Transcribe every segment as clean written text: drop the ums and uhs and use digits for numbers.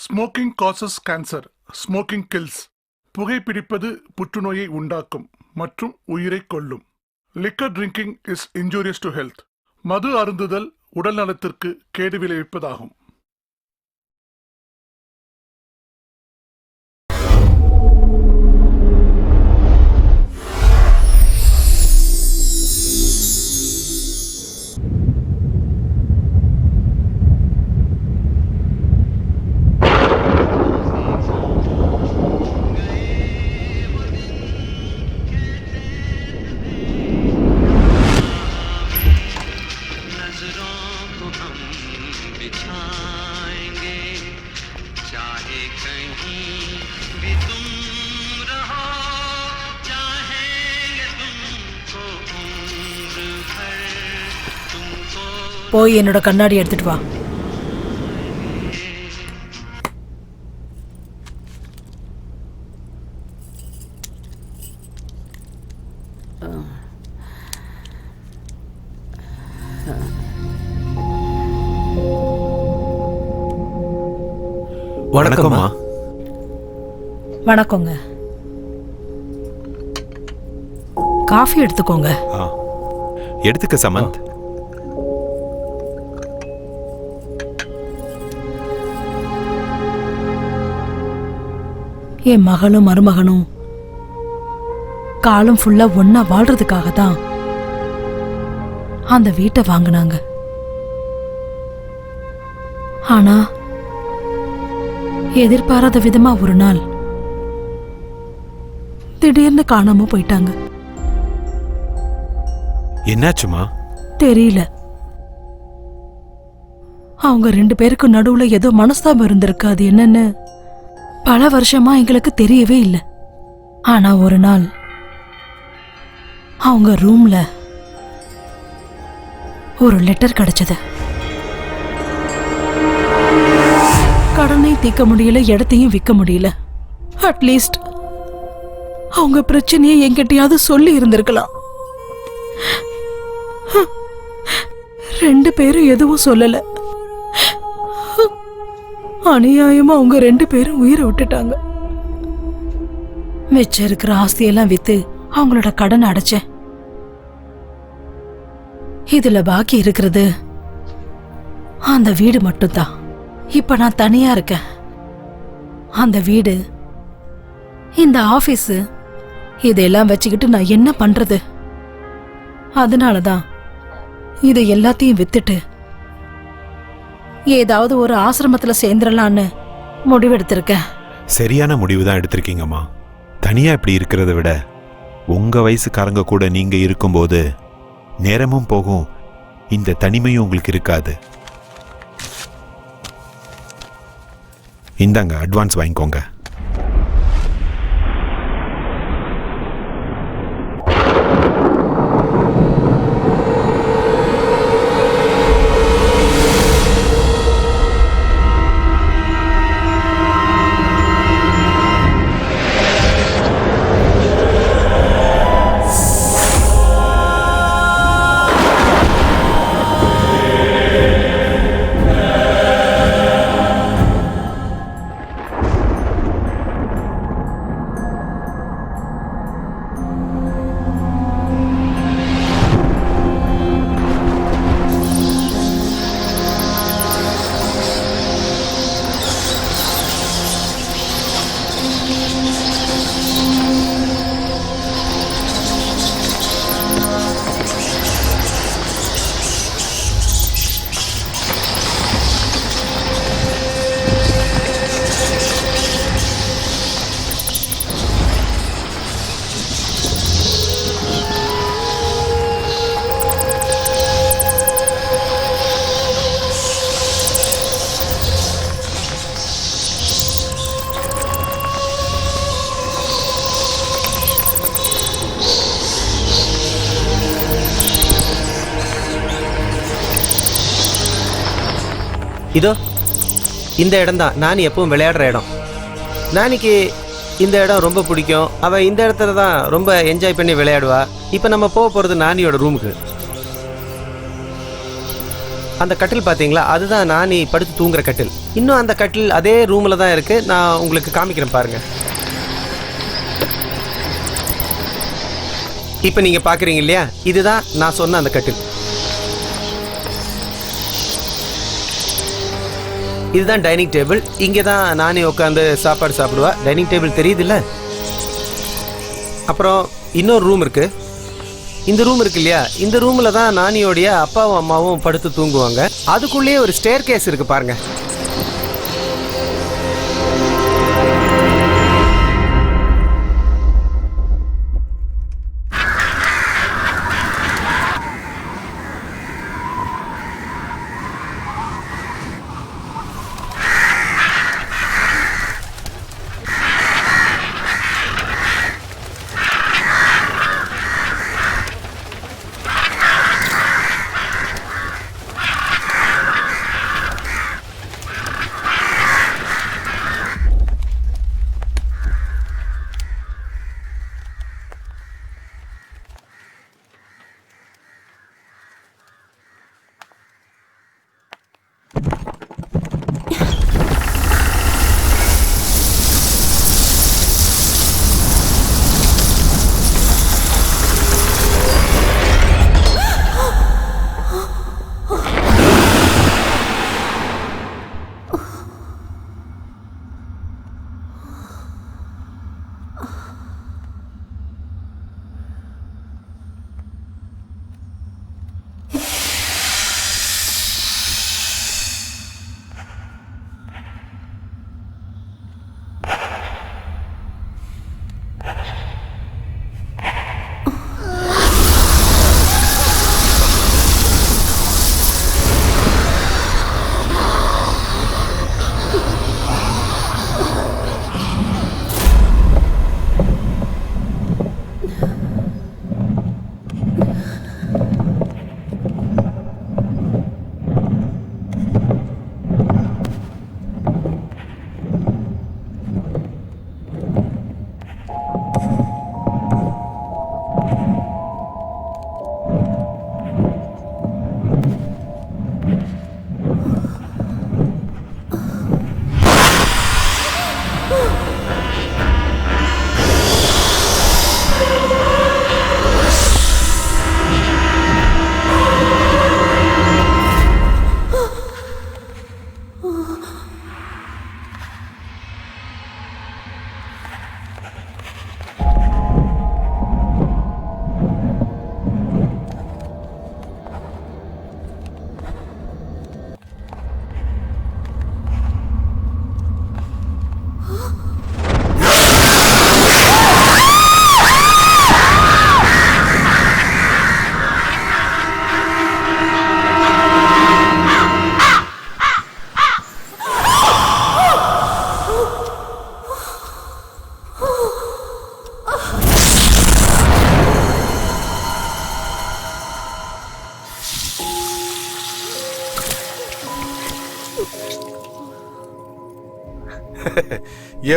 Smoking causes cancer, smoking kills. புகைப்பிடிப்பது புற்றுநோயை உண்டாக்கும் மற்றும் உயிரை கொல்லும். Liquor drinking is injurious to health. மது அருந்துதல் உடல் நலத்திற்கு கேடு விளைவிப்பதாகும். போய் என்னோட கண்ணாடி எடுத்துட்டு வா. வணக்கம்மா. வணக்கங்க. காஃபி எடுத்துக்கோங்க. எடுத்துக்க சமந்த். என் மகளும் மருமகனும் காலம் ஃபுல்லா ஒன்னா வாழ்றதுக்காக தான் அந்த வீட்டை வாங்கினாங்க. ஆனா எதிர்பாராத விதமா ஒரு நாள் திடீர்னு காணாம போயிட்டாங்க. என்னாச்சுமா? தெரியல. அவங்க 2 பேருக்கு நடுவுல ஏதோ மனஸ்தாபம் இருந்திருக்கு. அது என்னன்னு பல வருஷமா எங்களுக்கு தெரியவே இல்லை. ஆனா ஒரு நாள் அவங்க ரூம்ல ஒரு லெட்டர் கிடைச்சது. கடனை தீர்க்க முடியல, இடத்தையும் விற்க முடியல. அட்லீஸ்ட் அவங்க பிரச்சனையை என்கிட்டயாவது சொல்லி இருந்திருக்கலாம். 2 பேரும் எதுவும் சொல்லல. அநியாயமா அவங்க 2 பேரும் உயிரை விட்டுட்டாங்க. மிச்சம் இருக்கிற ஆஸ்தியெல்லாம் வித்து அவங்களோட கடன் அடைச்சேன். இதுல பாக்கி இருக்கிறது அந்த வீடு மட்டும்தான். இப்ப நான் தனியா இருக்கேன். அந்த வீடு, இந்த ஆபீஸ், இதெல்லாம் வச்சுக்கிட்டு நான் என்ன பண்றது? அதனாலதான் இதை எல்லாத்தையும் வித்துட்டு ஏதாவது ஒரு ஆசிரமத்துல சேர்ந்துடலான்னு முடிவெடுத்திருக்கேன். சரியான முடிவு தான் எடுத்திருக்கீங்கம்மா. தனியா இப்படி இருக்கிறத விட உங்க வயசுக்காரங்க கூட நீங்க இருக்கும்போது நேரமும் போகும், இந்த தனிமையும் உங்களுக்கு இருக்காது. இந்தாங்க, அட்வான்ஸ் வாங்கிக்கோங்க. இதோ இந்த இடம் தான் நான் எப்பவும் விளையாடுற இடம். நானிக்கு இந்த இடம் ரொம்ப பிடிக்கும். அவள் இந்த இடத்துல தான் ரொம்ப என்ஜாய் பண்ணி விளையாடுவா. இப்போ நம்ம போக போகிறது நானியோட ரூமுக்கு. அந்த கட்டில் பார்த்தீங்களா, அதுதான் நானி படுத்து தூங்குற கட்டில். இன்னும் அந்த கட்டில் அதே ரூமில் தான் இருக்குது. நான் உங்களுக்கு காமிக்கிறேன் பாருங்கள். இப்போ நீங்கள் பார்க்குறீங்க இல்லையா, இதுதான் நான் சொன்ன அந்த கட்டில். இதுதான் டைனிங் டேபிள். இங்கே தான் நானே உட்காந்து சாப்பாடு சாப்பிடுவா. டைனிங் டேபிள் தெரியுதுல்ல. அப்புறம் இன்னொரு ரூம் இருக்குது. இந்த ரூம் இருக்கு இல்லையா, இந்த ரூமில் தான் நானியோடைய அப்பாவும் அம்மாவும் படுத்து தூங்குவாங்க. அதுக்குள்ளேயே ஒரு ஸ்டேர் கேஸ் இருக்குது பாருங்கள்.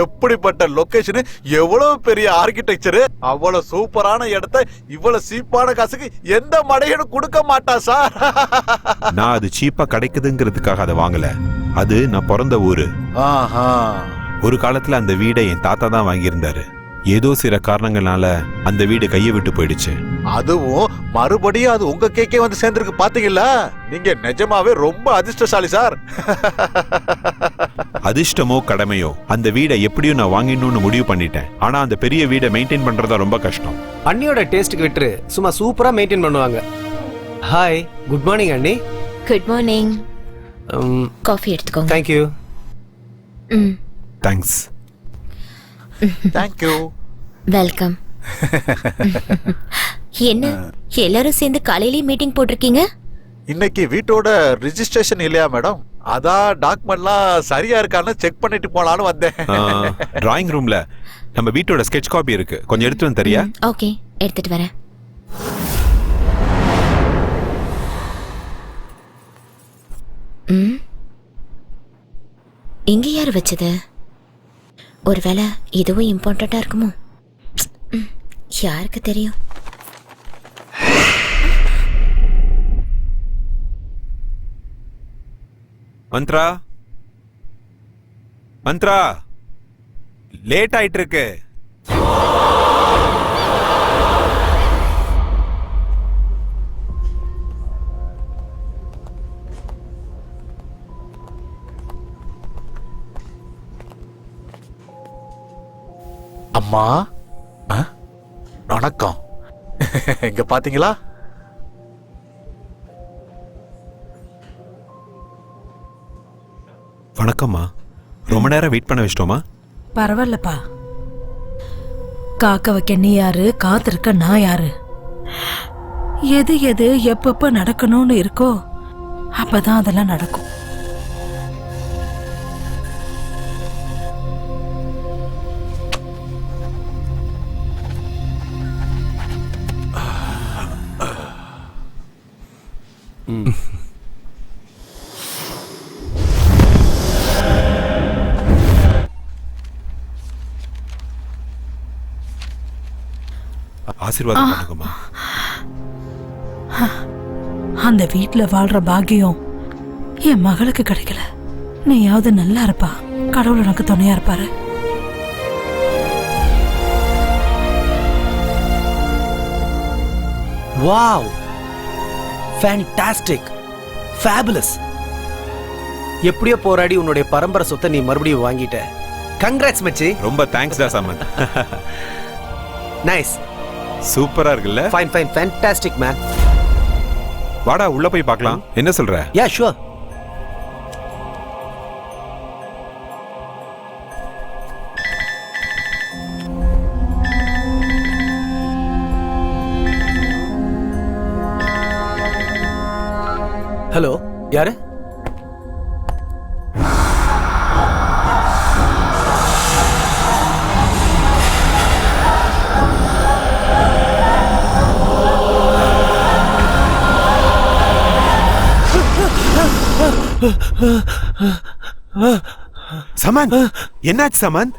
எப்படிப்பட்ட லொகேஷன், எவ்வளவு பெரிய ஆர்கிடெக்சர், அவ்வளவு சூப்பரான இடத்தை இவ்வளவு சீப்பான காசுக்கு எந்த மடையனும் கொடுக்க மாட்டா சார். நான் அது சீப்பா கிடைக்குதுங்கிறதுக்காக அதை வாங்கல. அது நான் பிறந்த ஊரு. ஒரு காலத்துல அந்த வீடை என் தாத்தா தான் வாங்கியிருந்தாரு. ஏதோ சில காரணங்களால அந்த வீடு கையை விட்டு போயிடுச்சு. அதுவும் மறுபடியும் அது உங்க கேக்கே வந்து சேர்ந்திருக்கு பாத்தீங்களா? நீங்க நிஜமாவே ரொம்ப அதிர்ஷ்டசாலி சார். அதிர்ஷ்டமோ கடமையோ, அந்த வீடை எப்படியும் நான் வாங்கிடணும்னு முடிவு பண்ணிட்டேன். ஆனா அந்த பெரிய வீடை மெயின்டைன் பண்றதா ரொம்ப கஷ்டம். அண்ணியோட டேஸ்ட்டுக்கு விட்டு சும்மா சூப்பரா மெயின்டைன் பண்ணுவாங்க. ஹாய், குட் மார்னிங் அண்ணி. Good morning. காஃபி எடுத்துக்கோங்க. Thank you. Thanks. Thank you. Welcome. என்ன எல்லாரும் சேர்ந்து காலையிலேயே மீட்டிங் போட்டிருக்கீங்க? இன்னைக்கு வீட்டோட ரெஜிஸ்ட்ரேஷன் இல்லையா மேடம்? அதான் டாக்குமெண்ட்லாம் சரியா இருக்கான்னு செக் பண்ணிட்டு போலான்னு வந்தேன். டிராயிங் ரூம்ல நம்ம வீட்டோட ஸ்கெட்ச் காப்பி இருக்கு, கொஞ்சம் எடுத்து வந்து தரியா? ஓகே, எடுத்துட்டு வரேன். இங்க யார் வச்சது? ஒருவேளை இதுவும் இம்பார்ட்டண்டா இருக்குமோ? யாருக்கு தெரியும்? மந்த்ரா மந்த்ரா, லேட் ஆயிட்டு இருக்கு. அம்மா, வணக்கம். இங்க பாத்தீங்களா? வணக்கம்மா. ரொம்ப நேரம் வெயிட் பண்ண வச்சிட்டோமா? பரவாயில்லப்பா. காக்க வைக்க நீ யாரு, காத்திருக்க நான் யாரு? எது எது எப்பப்ப நடக்கணும்னு இருக்கோ அப்பதான் அதெல்லாம் நடக்கும். ஆசீர்வாதம் பண்ணுங்கம்மா. அந்த வீட்டுல வாழ்ற பாக்கியம் என் மகளுக்கு கிடைக்கல. நீயாவது நல்லா இருப்பா. கடவுள் உனக்கு துணையா இருப்பாரு. Wow, fantastic, fabulous. எப்படியோ போராடி உன்னுடைய பரம்பரை சொத்தை நீ மறுபடியும் வாங்கிட்ட. கங்க்ராட்ஸ் மச்சி. ரொம்ப தேங்க்ஸ் டா சமந்த். நைஸ், சூப்பரா இருக்குல்ல? Fine fine, fantastic man. வாடா உள்ள போய் பார்க்கலாம். என்ன சொல்ற? Yeah sure. ஹலோ, யாரு? சமந்த், என்னாச்சு சமந்த்?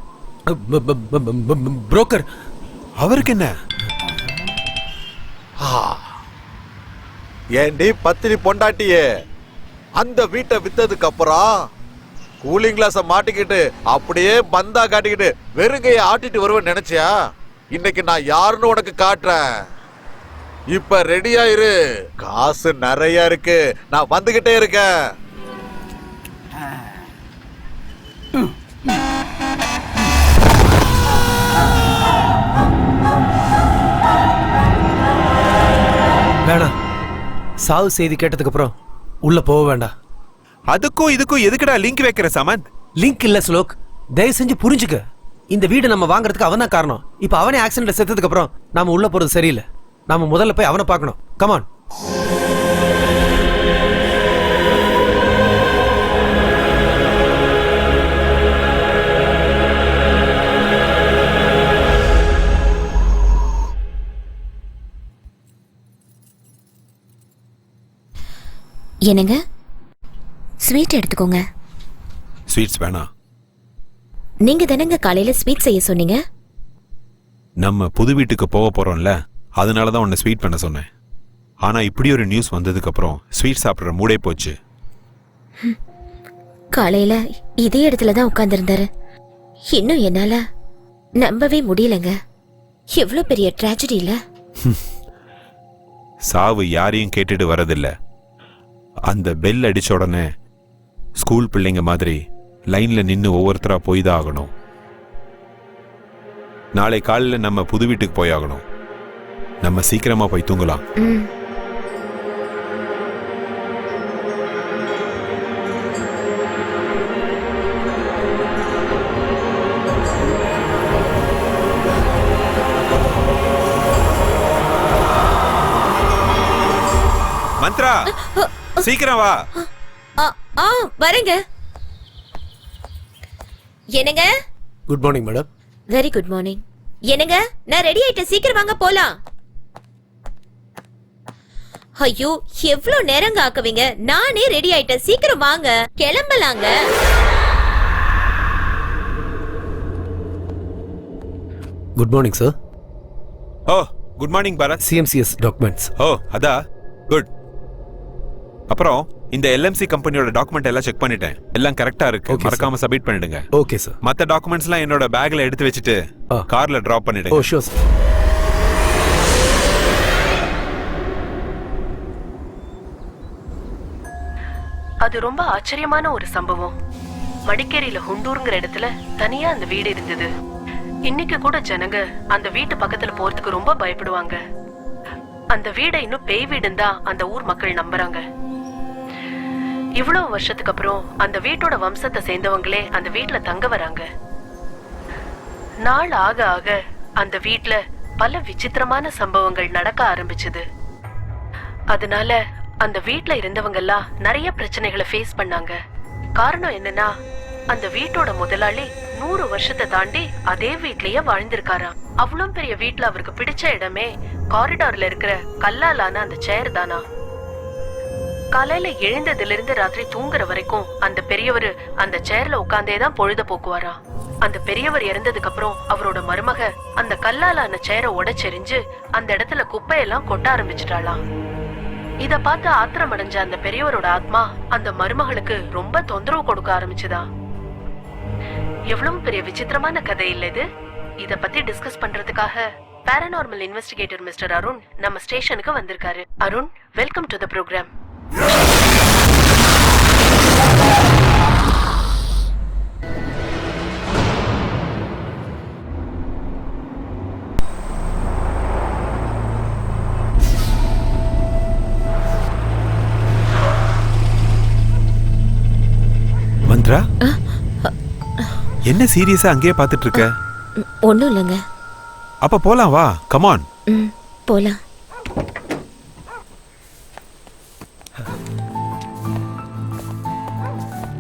புரோக்கர். அவருக்கு என்ன? ஏண்டி பத்தினி பொண்டாட்டியே, அந்த வீட்டை வித்ததுக்கு அப்புறம் கூலிங் கிளாஸ மாட்டிக்கிட்டு அப்படியே பந்தா காட்டிக்கிட்டு வெறுங்கைய ஆட்டிட்டு வருவேன் நினைச்சியா? இன்னைக்கு நான் யாருன்னு உனக்கு காட்டுறேன். இப்ப ரெடியா இரு. காசு நிறைய இருக்கு, நான் வந்துகிட்டே இருக்கேன். வேணாம், சாவு செய்தி கேட்டதுக்கு அப்புறம் உள்ள போக வேண்டாம். அதுக்கும் இதுக்கும் எதுக்குடா லிங்க் வைக்கிற சமந்த்? லிங்க் இல்ல ஸ்லோக், தயவு செஞ்சு புரிஞ்சுக்க. இந்த வீடு நம்ம வாங்குறதுக்கு அவன் தான் காரணம். இப்ப அவனே ஆக்சிடென்ட்ல செத்ததுக்கு அப்புறம் நாம உள்ள போறது சரியில்லை. நாம முதல்ல போய் அவனை பார்க்கணும். கமான். என்னங்க, ஸ்வீட் எடுத்துக்கோங்க. ஸ்வீட்ஸ் வேணாம். நீங்க தானங்க காலையில ஸ்வீட் செய்ய சொன்னீங்க. நம்ம புது வீட்டுக்கு போக போறோம்ல, அதனாலதான் உன்னை ஸ்வீட் பண்ண சொன்னேன். ஆனா இப்படி ஒரு நியூஸ் வந்ததுக்கு அப்புறம் ஸ்வீட் சாப்பிடுற மூடே போச்சு. காலையில இதே இடத்துல தான் உட்கார்ந்திருந்தாரு. இன்னும் என்னால நம்பவே முடியலங்க. எவ்வளவு பெரிய ட்ராஜடி இல்ல? சாவு யாரையும் கேட்டுட்டு வரதில்ல. அந்த பெல் அடிச்ச உடனே ஸ்கூல் பிள்ளைங்க மாதிரி லைன்ல நின்று ஒவ்வொருத்தரா போய் தான் ஆகணும். நாளை காலையில் நம்ம புது வீட்டுக்கு போய் ஆகணும். நம்ம சீக்கிரமா போய் தூங்கலாம். மந்த்ரா, சீக்கிரம் வா. வரேங்க. என்னங்க? Good morning madam. Very good morning. என்னங்க, நான் ரெடி ஆயிட்டேன், சீக்கிரம் வாங்க போலாம். ஐயோ, எவ்வளவு நேரங்க ஆக்குவீங்க? நானே ரெடி ஆயிட்டேன், சீக்கிரம் வாங்க, கிளம்பலாங்க. Good morning sir. Oh, good morning Bharath. CMCS documents. Oh, அதா குட். அப்புறம் இந்த LMC கம்பெனியோட டாக்குமெண்ட் எல்லாம் செக் பண்ணிட்டேன். எல்லாம் கரெக்டா இருக்கு. Okay, மறக்காம சப்மிட் பண்ணிடுங்க. Okay sir. மத்த டாக்குமெண்ட்ஸ்லாம் என்னோட பேக்ல எடுத்து வச்சுட்டு கார்ல டிராப் ஓ பண்ணிடுங்க. Sure sir. அது ரொம்ப ஆச்சரியமான ஒரு சம்பவம். மடிக்கேரியில ஹுண்டூருங்கிற இடத்துல தனியா அந்த வீடு இருந்தது. இன்னைக்கு கூட ஜனங்க அந்த வீட்டு பக்கத்துல போறதுக்கு ரொம்ப பயப்படுவாங்க. அந்த வீடை இன்னும் பேய் வீடுன்னு தான் அந்த ஊர் மக்கள் நம்புறாங்க. இவ்வளவு வருஷத்துக்கு அப்புறம் அந்த வீட்டோட வம்சத்தை சேர்ந்தவங்களே அந்த வீட்டுல தங்க வராங்க. நாள் ஆக ஆக அந்த வீட்டுல பல விசித்திரமான சம்பவங்கள் நடக்க ஆரம்பிச்சது. அதனால அந்த வீட்டுல இருந்தவங்க எல்லாம் நிறைய பிரச்சனைகளை ஃபேஸ் பண்ணாங்க. காரணம் என்னன்னா, அந்த வீட்டோட முதலாளி 100 வருஷத்தை தாண்டி அதே வீட்லயே வாழ்ந்திருக்காராம். அவ்வளவு பெரிய வீட்டுல அவருக்கு பிடிச்ச இடமே காரிடார்ல இருக்கிற கல்லாலான அந்த சேர் தானா. காலையில எழுந்ததுல இருந்து ராத்திரி தூங்குற வரைக்கும் அந்த பெரியவர் அந்த சேர்ல உட்கார்ந்தேதான் பொழுத போக்குவாரா. அந்த பெரியவர் இறந்ததுக்கு அப்புறம் அவரோட மருமக அந்த கல்லாலான சேரை உடைச்செறிஞ்சு அந்த இடத்துல குப்பையெல்லாம் கொட்ட ஆரம்பிச்சிட்டாளாம். இத பார்த்து ஆத்திரம் அடைஞ்ச அந்த பெரியவரோட ஆத்மா அந்த மருமகளுக்கு ரொம்ப தொந்தரவு கொடுக்க ஆரம்பிச்சுதா. எவ்வளவு பெரிய விசித்திரமான கதை இல்ல இது. இத பத்தி டிஸ்கஸ் பண்றதுக்காக பாராநார்மல் இன்வெஸ்டிகேட்டர் மிஸ்டர் அருண் நம்ம ஸ்டேஷனுக்கு வந்திருக்காரு. Arun, welcome to the programme. Mantra, என்ன சீரியஸா அங்கேயே பார்த்துட்டு இருக்க? ஒன்றும் இல்லைங்க. அப்ப போலாம் வா. Come on. போலாம்.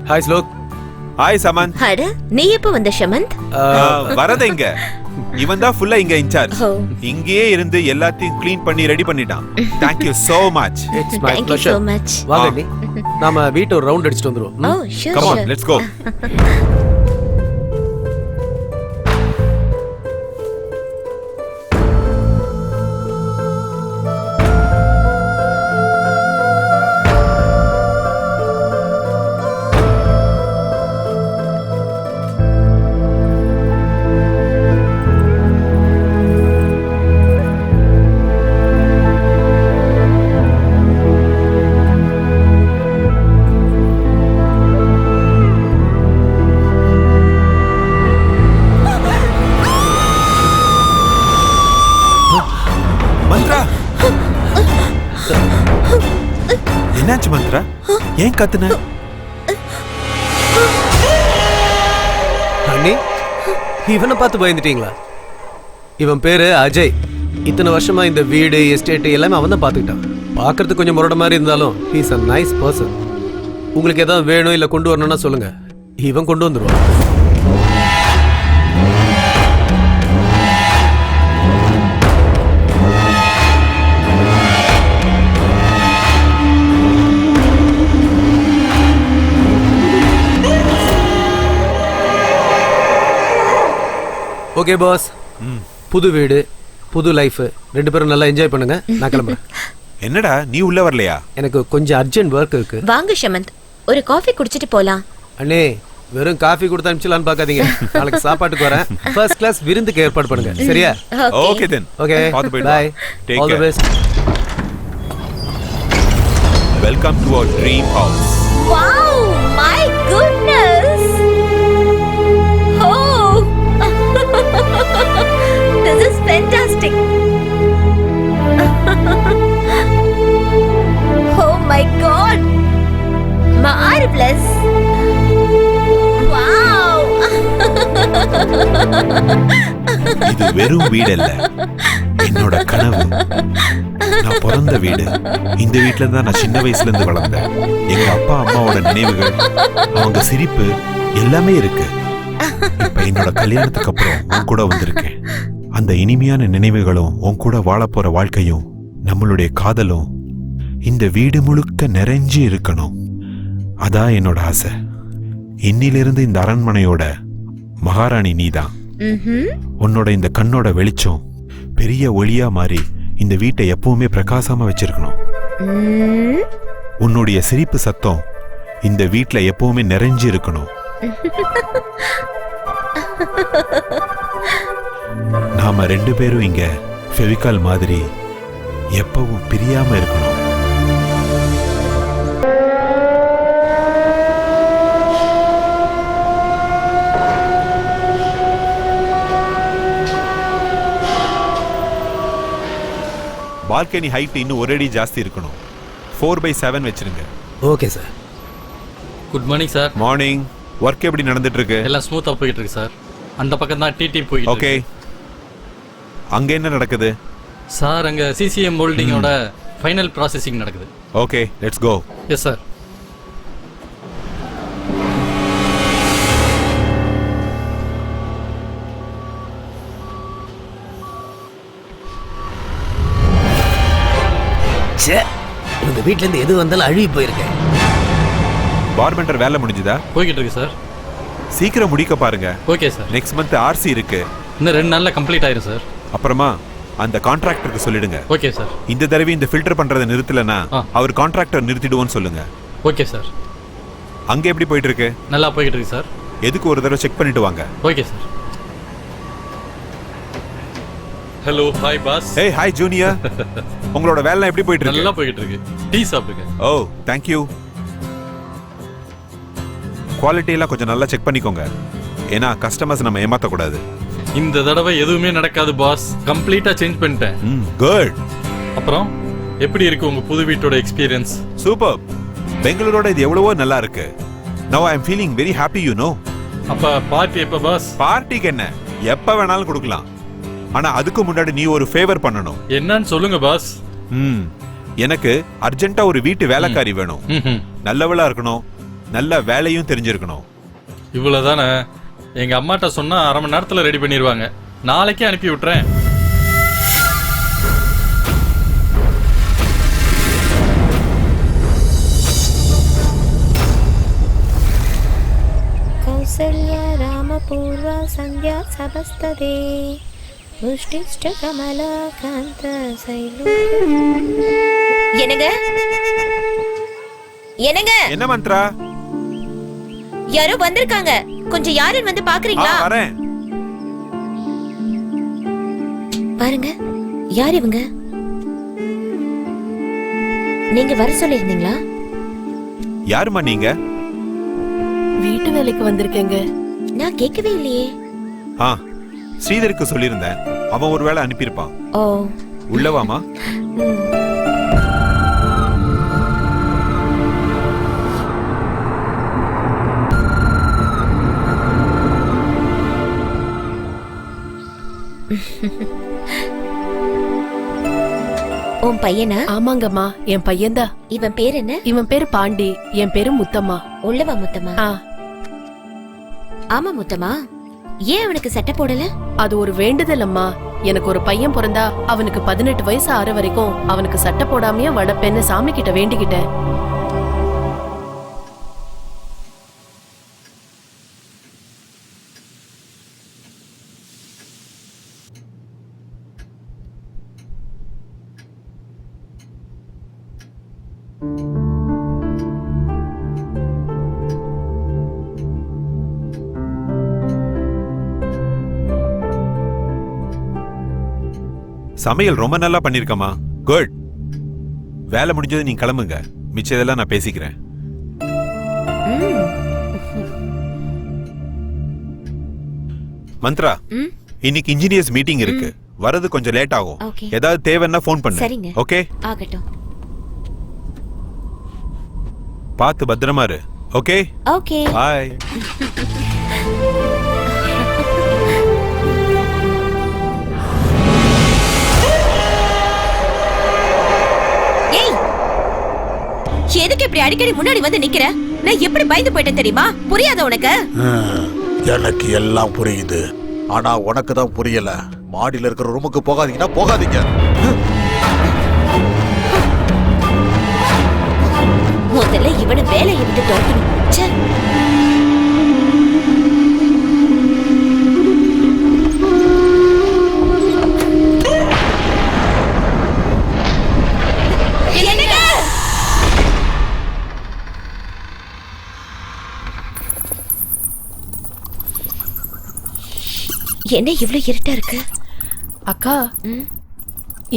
ஹாய் ஸ்லோக். ஹாய் சமந்த். அட, நீ எப்போ வந்த ஷமந்த்? வரத இங்க இவன் தான் ஃபுல்லா இங்க இன்சார்ஜ். ஓ. இங்கேயே இருந்து எல்லாத்தையும் க்ளீன் பண்ணி ரெடி பண்ணிட்டான். Thank you so much. It's my Thank you so pleasure. much. வாங்க நீ. நாம வீட்டை ஒரு ரவுண்ட் அடிச்சிட்டு வந்துருவோம். Oh, sure, Come on, sure. let's go. Mantra, என்னாச்சு மந்த்ரா? ஏன் கத்துன? அண்ணி, இவனை பார்த்து பயந்துட்டீங்களா? இவன் பேரு அஜய். இத்தனை வருஷமா இந்த வீடு எஸ்டேட் எல்லாமே அவன் தான் பார்த்துக்கிட்டான். பார்க்கறதுக்கு கொஞ்சம் முரட மாதிரி இருந்தாலும் ஹீஸ் அ நைஸ் பர்சன். உங்களுக்கு ஏதாவது வேணும் இல்லை கொண்டு வரணும்னா சொல்லுங்க, இவன் கொண்டு வந்துருவான். ஓகே பாஸ், புது வீடு புது லைஃப், 2 பேரும் நல்லா என்ஜாய் பண்ணுங்க. நான் கிளம்புறேன். என்னடா நீ உள்ள வரலையா? எனக்கு கொஞ்சம் அர்ஜென்ட் ஒர்க் இருக்கு. வாங்க ஷமந்த், ஒரு காஃபி குடிச்சிட்டு போலாம். அண்ணே, வெறும் காஃபி கொடுத்து அனுப்பிச்சலான்னு பார்க்காதீங்க. நாளைக்கு சாப்பாட்டுக்கு வரேன். ஃபர்ஸ்ட் கிளாஸ் விருந்துக்கு ஏற்பாடு பண்ணுங்க. சரியா? Okay then. ஓகே, பாத்து போயிடு. Bye. Take all the care. Best. Welcome to our dream house. Wow, my goodness. Oh. This is fantastic. Oh my god. Marvelous. Wow. இது வெறும் வீடு இல்ல, என்னோட கனவு. நான் பிறந்த வீடு. இந்த வீட்டுல தான் நான் சின்ன வயசுல இருந்து வளர்ந்தேன். எங்க அப்பா அம்மாவோட நினைவுகள், அவங்க சிரிப்பு எல்லாமே இருக்கு. இப்ப என்னோட கல்யாணத்துக்கு அப்புறம் உன் கூட வந்திருக்கேன். அந்த இனிமையான நினைவுகளும் உன் கூட வாழ போற வாழ்க்கையும் நம்மளுடைய காதலும் இந்த வீடு முழுக்க நிறைஞ்சு இருக்கணும். அதான் என்னோட ஆசை. இன்னிலிருந்து இந்த அரண்மனையோட மகாராணி நீதான். உன்னோட இந்த கண்ணோட வெளிச்சம் பெரிய ஒளியா மாறி இந்த வீட்டை எப்பவுமே பிரகாசமா வச்சிருக்கணும். உன்னுடைய சிரிப்பு சத்தம் இந்த வீட்ல எப்பவுமே நிறைஞ்சு இருக்கணும். நாம 2 பேரும் இங்க ஃபெவிகால் மாதிரி எப்பவும் பிரியாம இருக்கணும். பால்கனி ஹைட் இன்னும் ஒரு அடி ஜாஸ்தி இருக்கணும். 4/7 வச்சிருங்க. Okay sir. Good morning sir. Morning. Work எப்படி நடந்துட்டு இருக்கு? எல்லாம் ஸ்மூத்தா போயிட்டு இருக்கு சார். அந்த பக்கம் தான் டிடி போயிட்டு ஓகே. அங்க என்ன நடக்குது? சார் அங்க சிசிஎம் மோல்டிங்கோட ஃபைனல் ப்ராசஸிங் நடக்குது. Okay, let's go. Yes sir. உங்க வீட்ல இருந்து எது வந்தாலும் அழுகி போயிருக்கேன். பார்பெண்டர் வேலை முடிஞ்சுதா? போய்கிட்டு இருக்கு சார். சீக்கிரம் முடிக்க பாருங்க. Okay sir. Next month RC இருக்கு. இன்னும் 2 நாள்ல கம்ப்ளீட் ஆயிரும் சார். அப்புறமா அந்த கான்ட்ராக்டருக்கு சொல்லிடுங்க. Okay sir. இந்த தடவை இந்த ஃபில்டர் பண்றதை நிறுத்தலனா அவர் கான்ட்ராக்டர் நிறுத்திடுவோன்னு சொல்லுங்க. Okay sir. அங்க எப்படி போயிட்டு இருக்கு? நல்லா போய்கிட்டு இருக்கு சார். எதுக்கு ஒரு தடவை செக் பண்ணிட்டு வாங்க. Okay sir. Hello, hi boss. ஏய், ஹாய் ஜூனியர். உங்களோட வேலை எப்படி போயிட்டு இருக்கு? நல்லா போய்கிட்டு இருக்கு. டீ சாப்பிடுங்க. ஓ, தேங்க் யூ. குவாலிட்டி எல்லாம் கொஞ்சம் நல்லா செக் பண்ணிக்கோங்க. ஏன்னா கஸ்டமர்ஸ் நம்ம ஏமாத்த கூடாது. இந்த தடவை எதுவுமே நடக்காது பாஸ். கம்ப்ளீட்டா சேஞ்ச் பண்ணிட்டேன். குட். அப்புறம் எப்படி இருக்கு உங்க புது வீட்டோட எக்ஸ்பீரியன்ஸ்? சூப்பர். பெங்களூரோட இது எவ்வளவோ நல்லா இருக்கு. Now I am feeling very happy you know. அப்ப பார்ட்டி எப்ப பாஸ்? பார்ட்டிக்கு என்ன, எப்ப வேணாலும் கொடுக்கலாம். ஆனா அதுக்கு முன்னாடி நீ ஒரு ஃபேவர் பண்ணணும். என்னன்னு சொல்லுங்க பாஸ். எனக்கு அர்ஜென்ட்டா ஒரு வீட்டு வேலைக்காரி வேணும். நல்லவளா இருக்கணும், நல்ல வேலையும் தெரிஞ்சிருக்கணும். இவ்வளவுதானே? எங்க அம்மாட்ட சொன்னா 1/2 மணி நேரத்துல ரெடி பண்ணிடுவாங்க. நாளைக்கே அனுப்பி விட்டுறேன். கௌசல்யா ராமபூர்வா சந்தியா சபஸ்ததே புஷ்டிஷ்ட கமலா காந்த சைலு. என்னங்க என்னங்க? என்ன மந்த்ரா? யாரோ வந்திருக்காங்க. கொஞ்சம் யாருன்னு வந்து பாக்குறீங்களா? வரேன். பாருங்க, யார் இவங்க? நீங்க வர சொல்லிருந்தீங்களா? யாருமா நீங்க? வீட்டு வேலைக்கு வந்திருக்கேங்க. நான் கேட்கவே இல்லையே. ஸ்ரீதருக்கு சொல்லியிருந்தேன். அவன் ஒரு வேளை அனுப்பியிருப்பான். ஓ, உள்ளவாமா. உன் பையனா? ஆமாங்கம்மா, என் பையன்தான். இவன் பேர் என்ன? இவன் பேரு பாண்டி, என் பேரு முத்தம்மா. உள்ளவா முத்தம்மா? ஆமா முத்தம்மா. ஏன் அவனுக்கு சட்டை போடல? அது ஒரு வேண்டுதல் அம்மா. எனக்கு ஒரு பையன் பிறந்தா அவனுக்கு 18 வயசு ஆற வரைக்கும் அவனுக்கு சட்டை போடாமையே வளர்ப்பேன்னு சாமி கிட்ட வேண்டிக்கிட்டேன். சமையல் ரொம்ப நல்லா பண்ணிருக்கமா. குட். வேலை முடிஞ்சது நீங்க கிளம்புங்க. மிச்சதெல்லாம் நான் பேசிக்கிறேன். மந்த்ரா, இன்னைக்கு இன்ஜினியர்ஸ் மீட்டிங் இருக்கு. வரது கொஞ்சம் லேட் ஆகும். ஏதாவது தேவைன்னா ஃபோன் பண்ணு. சரிங்க. ஓகே? ஆகட்டும். பார்த்து பத்திரமா இரு. ஓகே? ஓகே. பாய். எதுக்கு இப்படி அடிக்கடி முன்னாடி வந்து நிக்கிற? நான் எப்படி பயந்து போயிட்டேன் தெரியுமா? புரியாத உனக்கு? எனக்கு எல்லாம் புரியுது. ஆனா உனக்கு தான் புரியல. மாடியில இருக்கிற ரூமுக்கு போகாதீங்கன்னா போகாதீங்க. முதல்ல இவனை வேலையை விட்டு துரத்தணும். என்ன இவ்ளோ இருட்டா இருக்கு? அக்கா, ம்?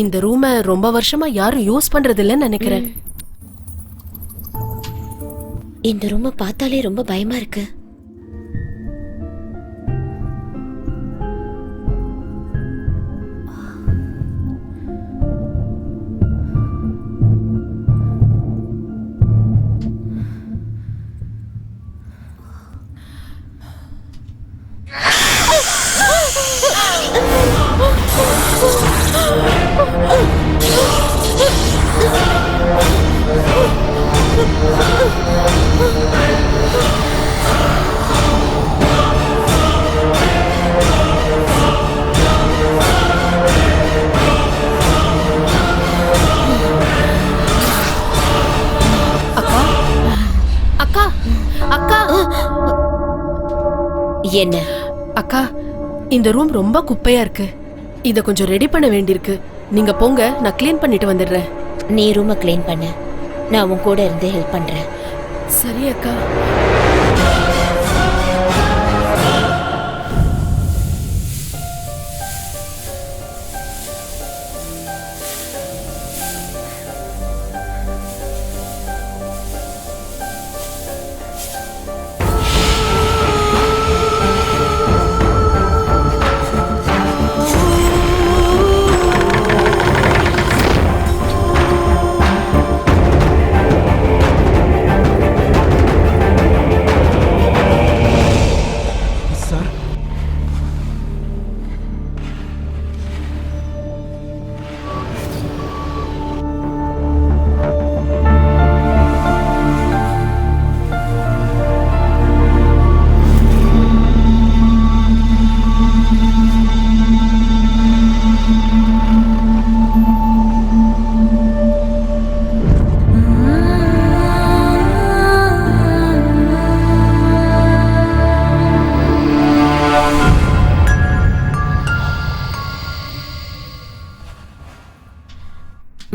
இந்த ரூமை ரொம்ப வருஷமா யாரும் யூஸ் பண்றது இல்லைன்னு நினைக்கிறேன். இந்த ரூமை பார்த்தாலே ரொம்ப பயமா இருக்கு. அக்கா, அக்கா, என்ன? அக்கா, இந்த ரூம் ரொம்ப குப்பையா இருக்கு. இத கொஞ்சம் ரெடி பண்ண வேண்டியிருக்கு. நீங்க போங்க, நான் க்ளீன் பண்ணிட்டு வந்துடுறேன். நீ ரூமை க்ளீன் பண்ணு, நான் உன் கூட இருந்து ஹெல்ப் பண்றேன். சரி அக்கா.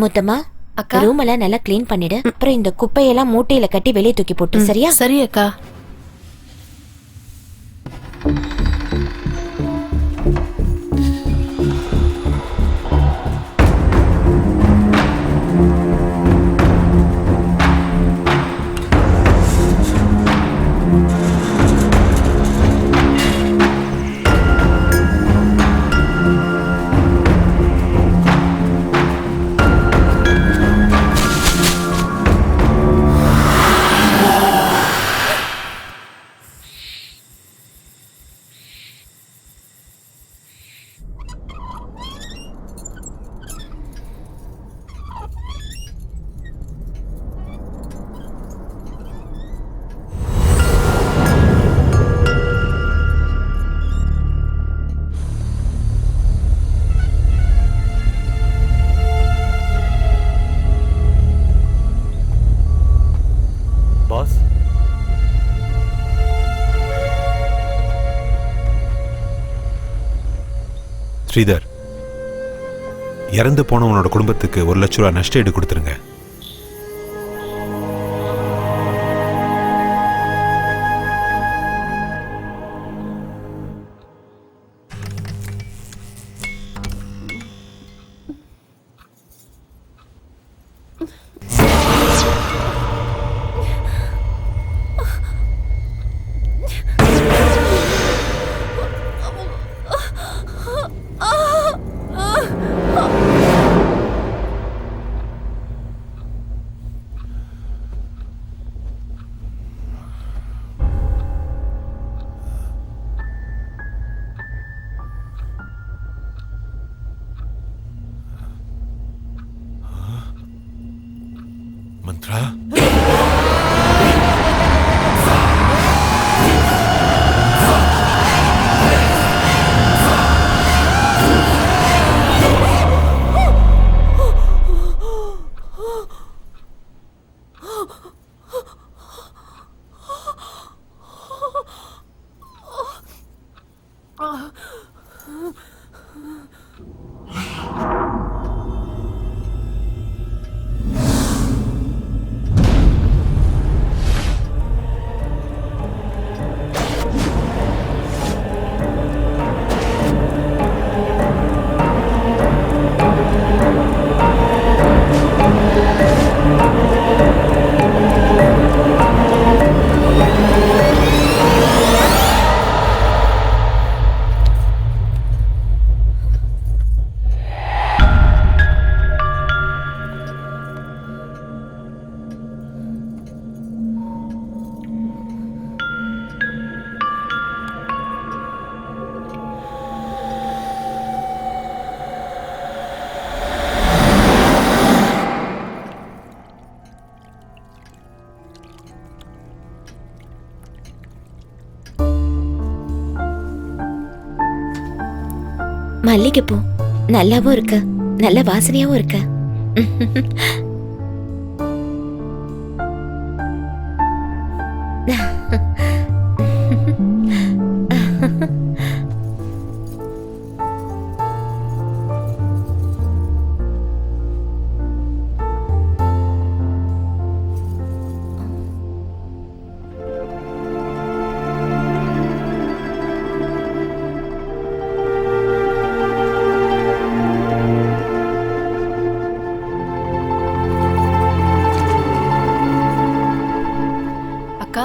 முத்தம்மா, அக்கா. ரூம் எல்லாம் நல்லா க்ளீன் பண்ணிடு. அப்புறம் இந்த குப்பையெல்லாம் மூட்டையில கட்டி வெளியே தூக்கி போட்டு, சரியா? சரி அக்கா. பாஸ், ஸ்ரீதர், இறந்து போனவனோட குடும்பத்துக்கு 1 லட்ச ரூபா நஷ்ட ஈடு கொடுத்துருங்க. மல்லிகைப்பூ நல்லாவும் இருக்கு, நல்ல வாசனையாவும் இருக்கு. அக்கா,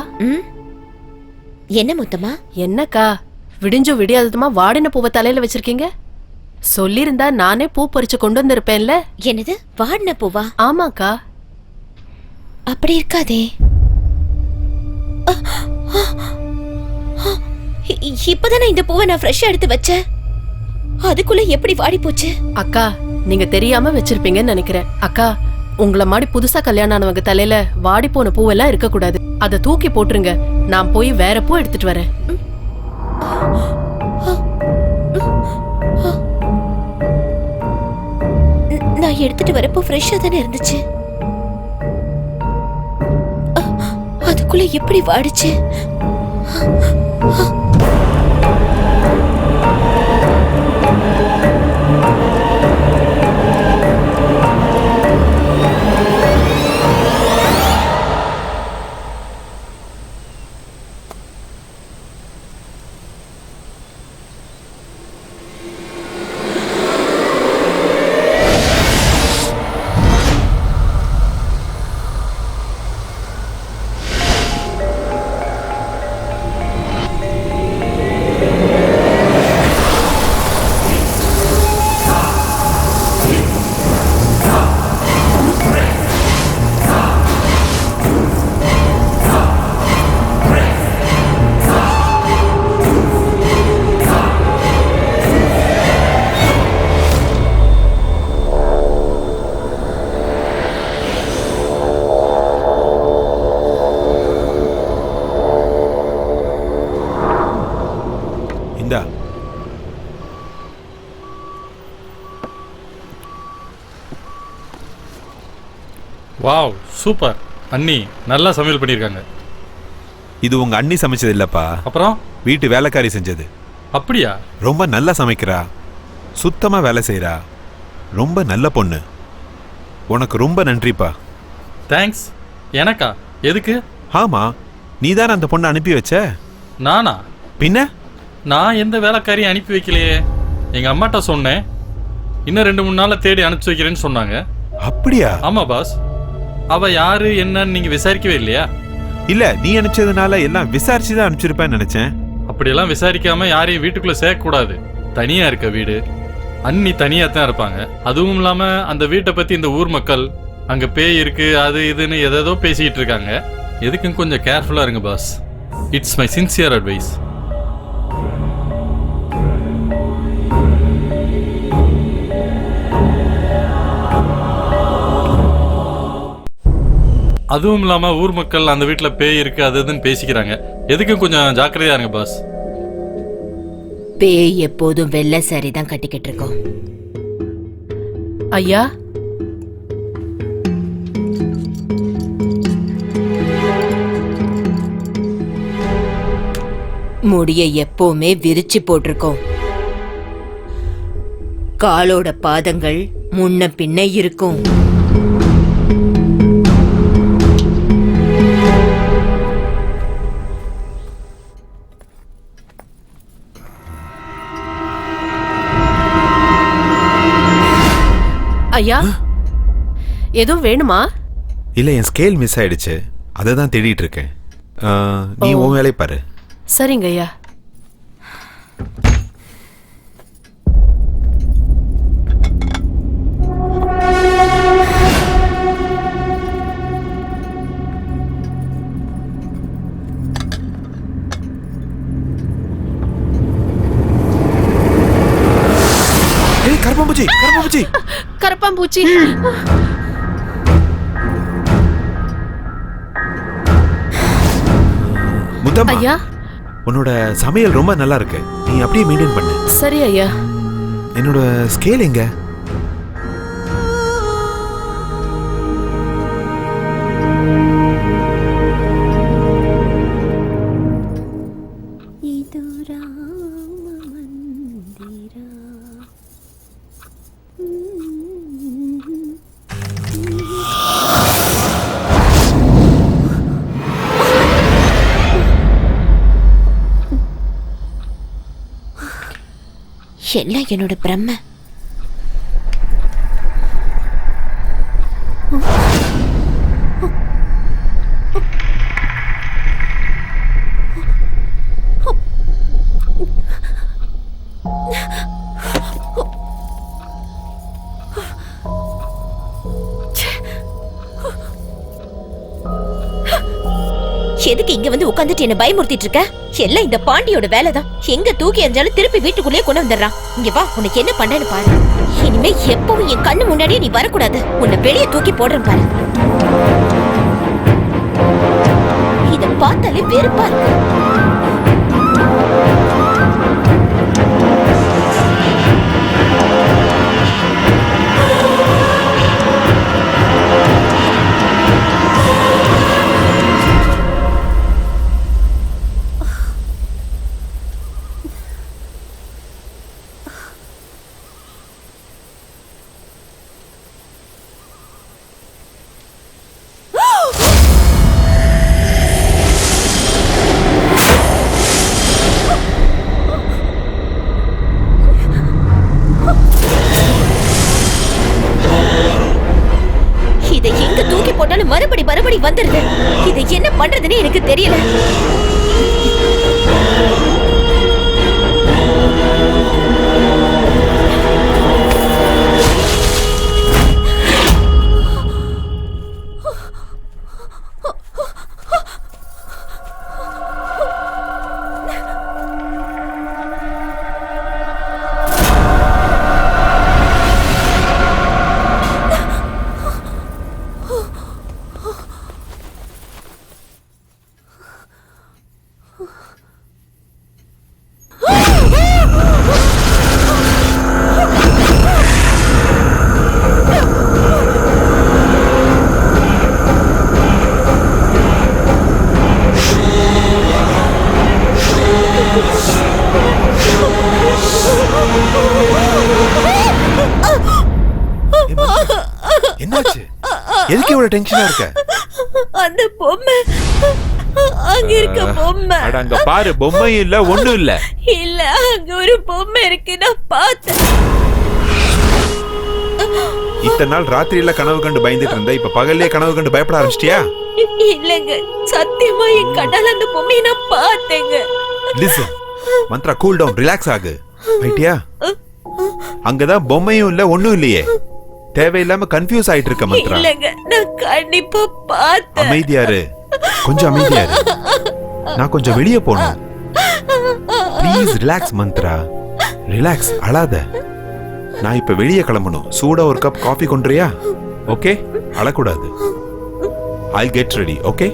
என்ன முத்தமா? என்னக்கா விடிஞ்சும் விடியாததுமா வாடின பூவை தலையில வச்சிருக்கீங்க? சொல்லிருந்தா நானே பூ பறிச்சு கொண்டு வந்திருப்பேன்ல. என்னது வாடின பூவா? ஆமாக்கா. அப்படி இருக்காதே. இப்பதானே இந்த பூவை நான் ஃப்ரெஷ்ஷா எடுத்து வச்சேன். அதுக்குள்ள எப்படி வாடி போச்சு? அக்கா, நீங்க தெரியாம வச்சிருப்பீங்கன்னு நினைக்கிறேன். அக்கா, உங்களை மாதிரி புதுசா கல்யாணம் ஆனவங்க தலையில வாடி போன பூவெல்லாம் இருக்க கூடாது. அதை தூக்கி போட்டுருங்க. நான் போய் வேற பூ எடுத்துட்டு வரேன். நான் எடுத்துட்டு வரப்போ ஃப்ரெஷ்ஷா தானே இருந்துச்சு. அதுக்குள்ள எப்படி வாடிச்சு? இந்தா. Wow, super. அண்ணி நல்லா சமையல் பண்ணியிருக்காங்க. இது உங்க அண்ணி சமைச்சது இல்லப்பா, அப்புறம் வீட்டு வேலைக்காரி செஞ்சது. அப்படியா? ரொம்ப நல்லா சமைக்கிறா, சுத்தமா வேலை செய்றா, ரொம்ப நல்ல பொண்ணு. உனக்கு ரொம்ப நன்றிப்பா. தேங்க்ஸ். எனக்கா? எதுக்கு? ஆமா, நீதானே அந்த பொண்ணை அனுப்பி வச்ச? நானா? பின்ன நான் எந்த வேலைக்காரியும் அனுப்பி வைக்கலையே. எங்க அம்மாட்ட சொன்னேன், இன்னும் 2-3 நாள்ல தேடி அனுப்பிச்சு வைக்கிறேன்னு சொன்னாங்க. அப்படியா? ஆமா பாஸ். அவ யாரு என்னன்னு நீங்க விசாரிக்கவே இல்லையா? இல்ல, நீ அனுப்பிச்சதுனால எல்லாம் விசாரிச்சுதான் அனுப்பிச்சிருப்பேன்னு நினைச்சேன். அப்படியெல்லாம் விசாரிக்காம யாரையும் வீட்டுக்குள்ள சேர்க்க கூடாது. தனியா இருக்க வீடு, அண்ணி தனியா தான் இருப்பாங்க. அதுவும் இல்லாம அந்த வீட்டை பத்தி இந்த ஊர் மக்கள் அங்க பேய் இருக்கு அது இதுன்னு எதோ பேசிட்டு இருக்காங்க. எதுக்கும் கொஞ்சம் கேர்ஃபுல்லா இருங்க boss. It's my sincere advice. அதுவும் இல்லாம ஊர் மக்கள் அந்த வீட்டுல பேய் இருக்கு அது இதுன்னு பேசிக்கிறாங்க. எதுக்கும் கொஞ்சம் ஜாக்கிரதையா இருங்க பாஸ். பேய் எப்போதும் வெள்ளை சாரி தான் கட்டிக்கிட்டு இருக்கோம். ஐயா, முடிய எப்பவுமே விரிச்சு போட்டிருக்கோம். காலோட பாதங்கள் முன்ன பின்ன இருக்கும். ஐயா, எதுவும் வேணுமா? இல்ல, என் ஸ்கேல் மிஸ் ஆயிடுச்சு, அதை தான் தேடிட்டு இருக்கேன். நீ உன் வேலையை பாரு. சரிங்க ஐயா. கரப்பாம்பூச்சி, கரப்பாம்பூச்சி, கரப்பாம்பூச்சி. முத்தம்மா, ஐயா, உன்னோட சமையல் ரொம்ப நல்லா இருக்கு. நீ அப்படியே மெயின்டைன் பண்ணு. சரி ஐயா. என்னோட ஸ்கேல் எங்க? எல்லாம் என்னோட பிரம்ம. எதுக்கு இங்க வந்து உட்கார்ந்துட்டு என்ன பயமுறுத்திட்டு இருக்க? எல்லாம் இந்த பாண்டியோட வேலைதான். எங்க தூக்கி எறிஞ்சாலும் திருப்பி வீட்டுக்குள்ளேயே கொண்டு வந்துடுறான். இங்க வா, உனக்கு என்ன பண்ணேன்னு பாரு. இனிமே எப்பவும் என் கண்ணு முன்னாடியே நீ வரக்கூடாது. உன்னை வெளியே தூக்கி போடுறேன் பாரு. இத பார்த்தாலே வெறுப்பா இருக்கு. மறுபடி வந்துருது. இதை என்ன பண்றதுன்னு எனக்கு தெரியல. என்னாச்சு? எதுக்கு இவ்வளவு டென்ஷனா இருக்க? அந்த பொம்மை அங்க இருக்க பொம்மை. அட அங்க பாரு, பொம்மை இல்ல, ஒண்ணும் இல்ல. இல்ல, அங்க ஒரு பொம்மை இருக்கு, நான் பார்த்தேன். இத்தனை நாள் ராத்திரியில கனவு கண்டு பயந்துட்டு இருந்த, இப்ப பகல்லே கனவு கண்டு பயப்பட ஆரம்பிச்சிட்டியா? இல்லங்க, சத்தியமா என் கண்ணால அந்த பொம்மையை நான் பார்த்தேங்க. Listen Mantra, cool down, relax ஆகு. ரைட்டியா? அங்கதான் பொம்மையும் இல்ல, ஒண்ணும் இல்லையே. தேவையில்லாம கன்ஃபியூஸ் ஆயிட்டு இருக்க மந்த்ரா. இல்லங்க, நான் கண்டிப்பா பார்த்தேன். அமைதியாரு, கொஞ்சம் அமைதியாரு. நான் கொஞ்சம் வெளியே போகணும். ப்ளீஸ் ரிலாக்ஸ் மந்த்ரா, ரிலாக்ஸ், அழாத. நான் இப்ப வெளியே கிளம்பணும். சூடா ஒரு கப் காஃபி கொண்டுறியா? ஓகே, அழக்கூடாது. I'll get ready, okay?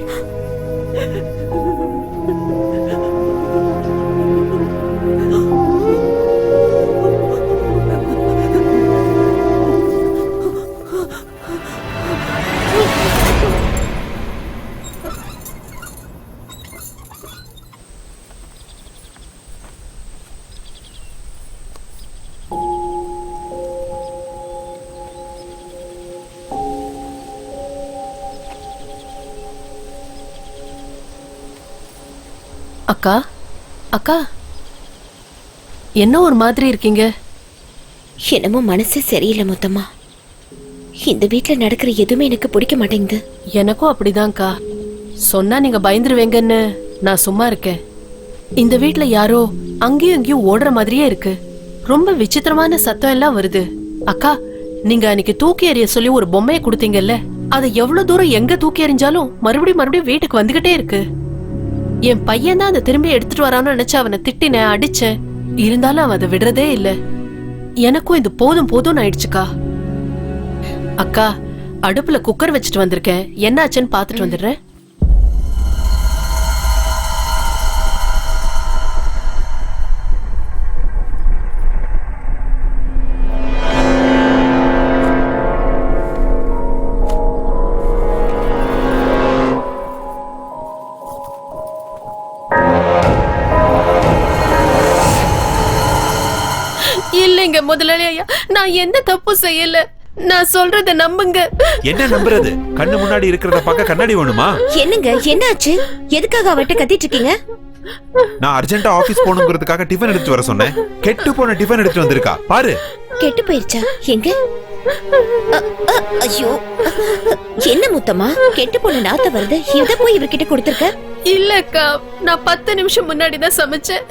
அக்கா, அக்கா, என்ன ஒரு மாதிரி இருக்கீங்க? என்னமோ மனசு சரியில்லை மொத்தமா. இந்த வீட்டுல நடக்கிற எதுவுமே எனக்கு பிடிக்க மாட்டேங்குது. எனக்கும் அப்படிதான்க்கா. சொன்னா நீங்க பயந்துருவீங்கன்னு நான் சும்மா இருக்கேன். இந்த வீட்டுல யாரோ அங்கேயும் இங்கேயும் ஓடுற மாதிரியே இருக்கு. ரொம்ப விசித்திரமான சத்தம் எல்லாம் வருது. அக்கா, நீங்க அன்னைக்கு தூக்கி எறிய சொல்லி ஒரு பொம்மையை கொடுத்தீங்கல்ல, அதை எவ்வளவு தூரம் எங்க தூக்கி எறிஞ்சாலும் மறுபடியும் வீட்டுக்கு வந்துகிட்டே இருக்கு. என் பையன் தான் அதை திரும்பி எடுத்துட்டு வரான்னு நினைச்சு அவனை திட்டினேன், அடிச்சேன். இருந்தாலும் அவன் அதை விடுறதே இல்ல. எனக்கும் இது போதும் போதும்னு ஆயிடுச்சுக்கா. அக்கா, அடுப்புல குக்கர் வச்சுட்டு வந்திருக்கேன், என்ன ஆச்சுன்னு பாத்துட்டு வந்துடுறேன். முதலாளி ஐயா, நான் எந்த தப்பு செய்யல. நான் சொல்றத நம்புங்க. என்ன நம்புறது? கண்ணு முன்னாடி இருக்கிறத பார்க்க கண்ணாடி வேணுமா? என்னங்க என்னாச்சு? எதுக்காக அவட்ட கத்திட்டு இருக்கீங்க? நான் அர்ஜென்ட்டா ஆபீஸ் போகணுங்கிறதுக்காக டிஃபன் எடுத்து வர சொன்னேன். கெட்டு போன டிஃபன் எடுத்து வந்திருக்கா பாரு. கெட்டு போயிருச்சா? எங்க? ஐயோ, என்ன முத்தமா கெட்டு போன நாத்த வருது? இத போய் இவர்கிட்ட கொடுத்திருக்க? இல்லக்கா, நான் 10 நிமிஷம் முன்னாடி தான் சமைச்சேன்.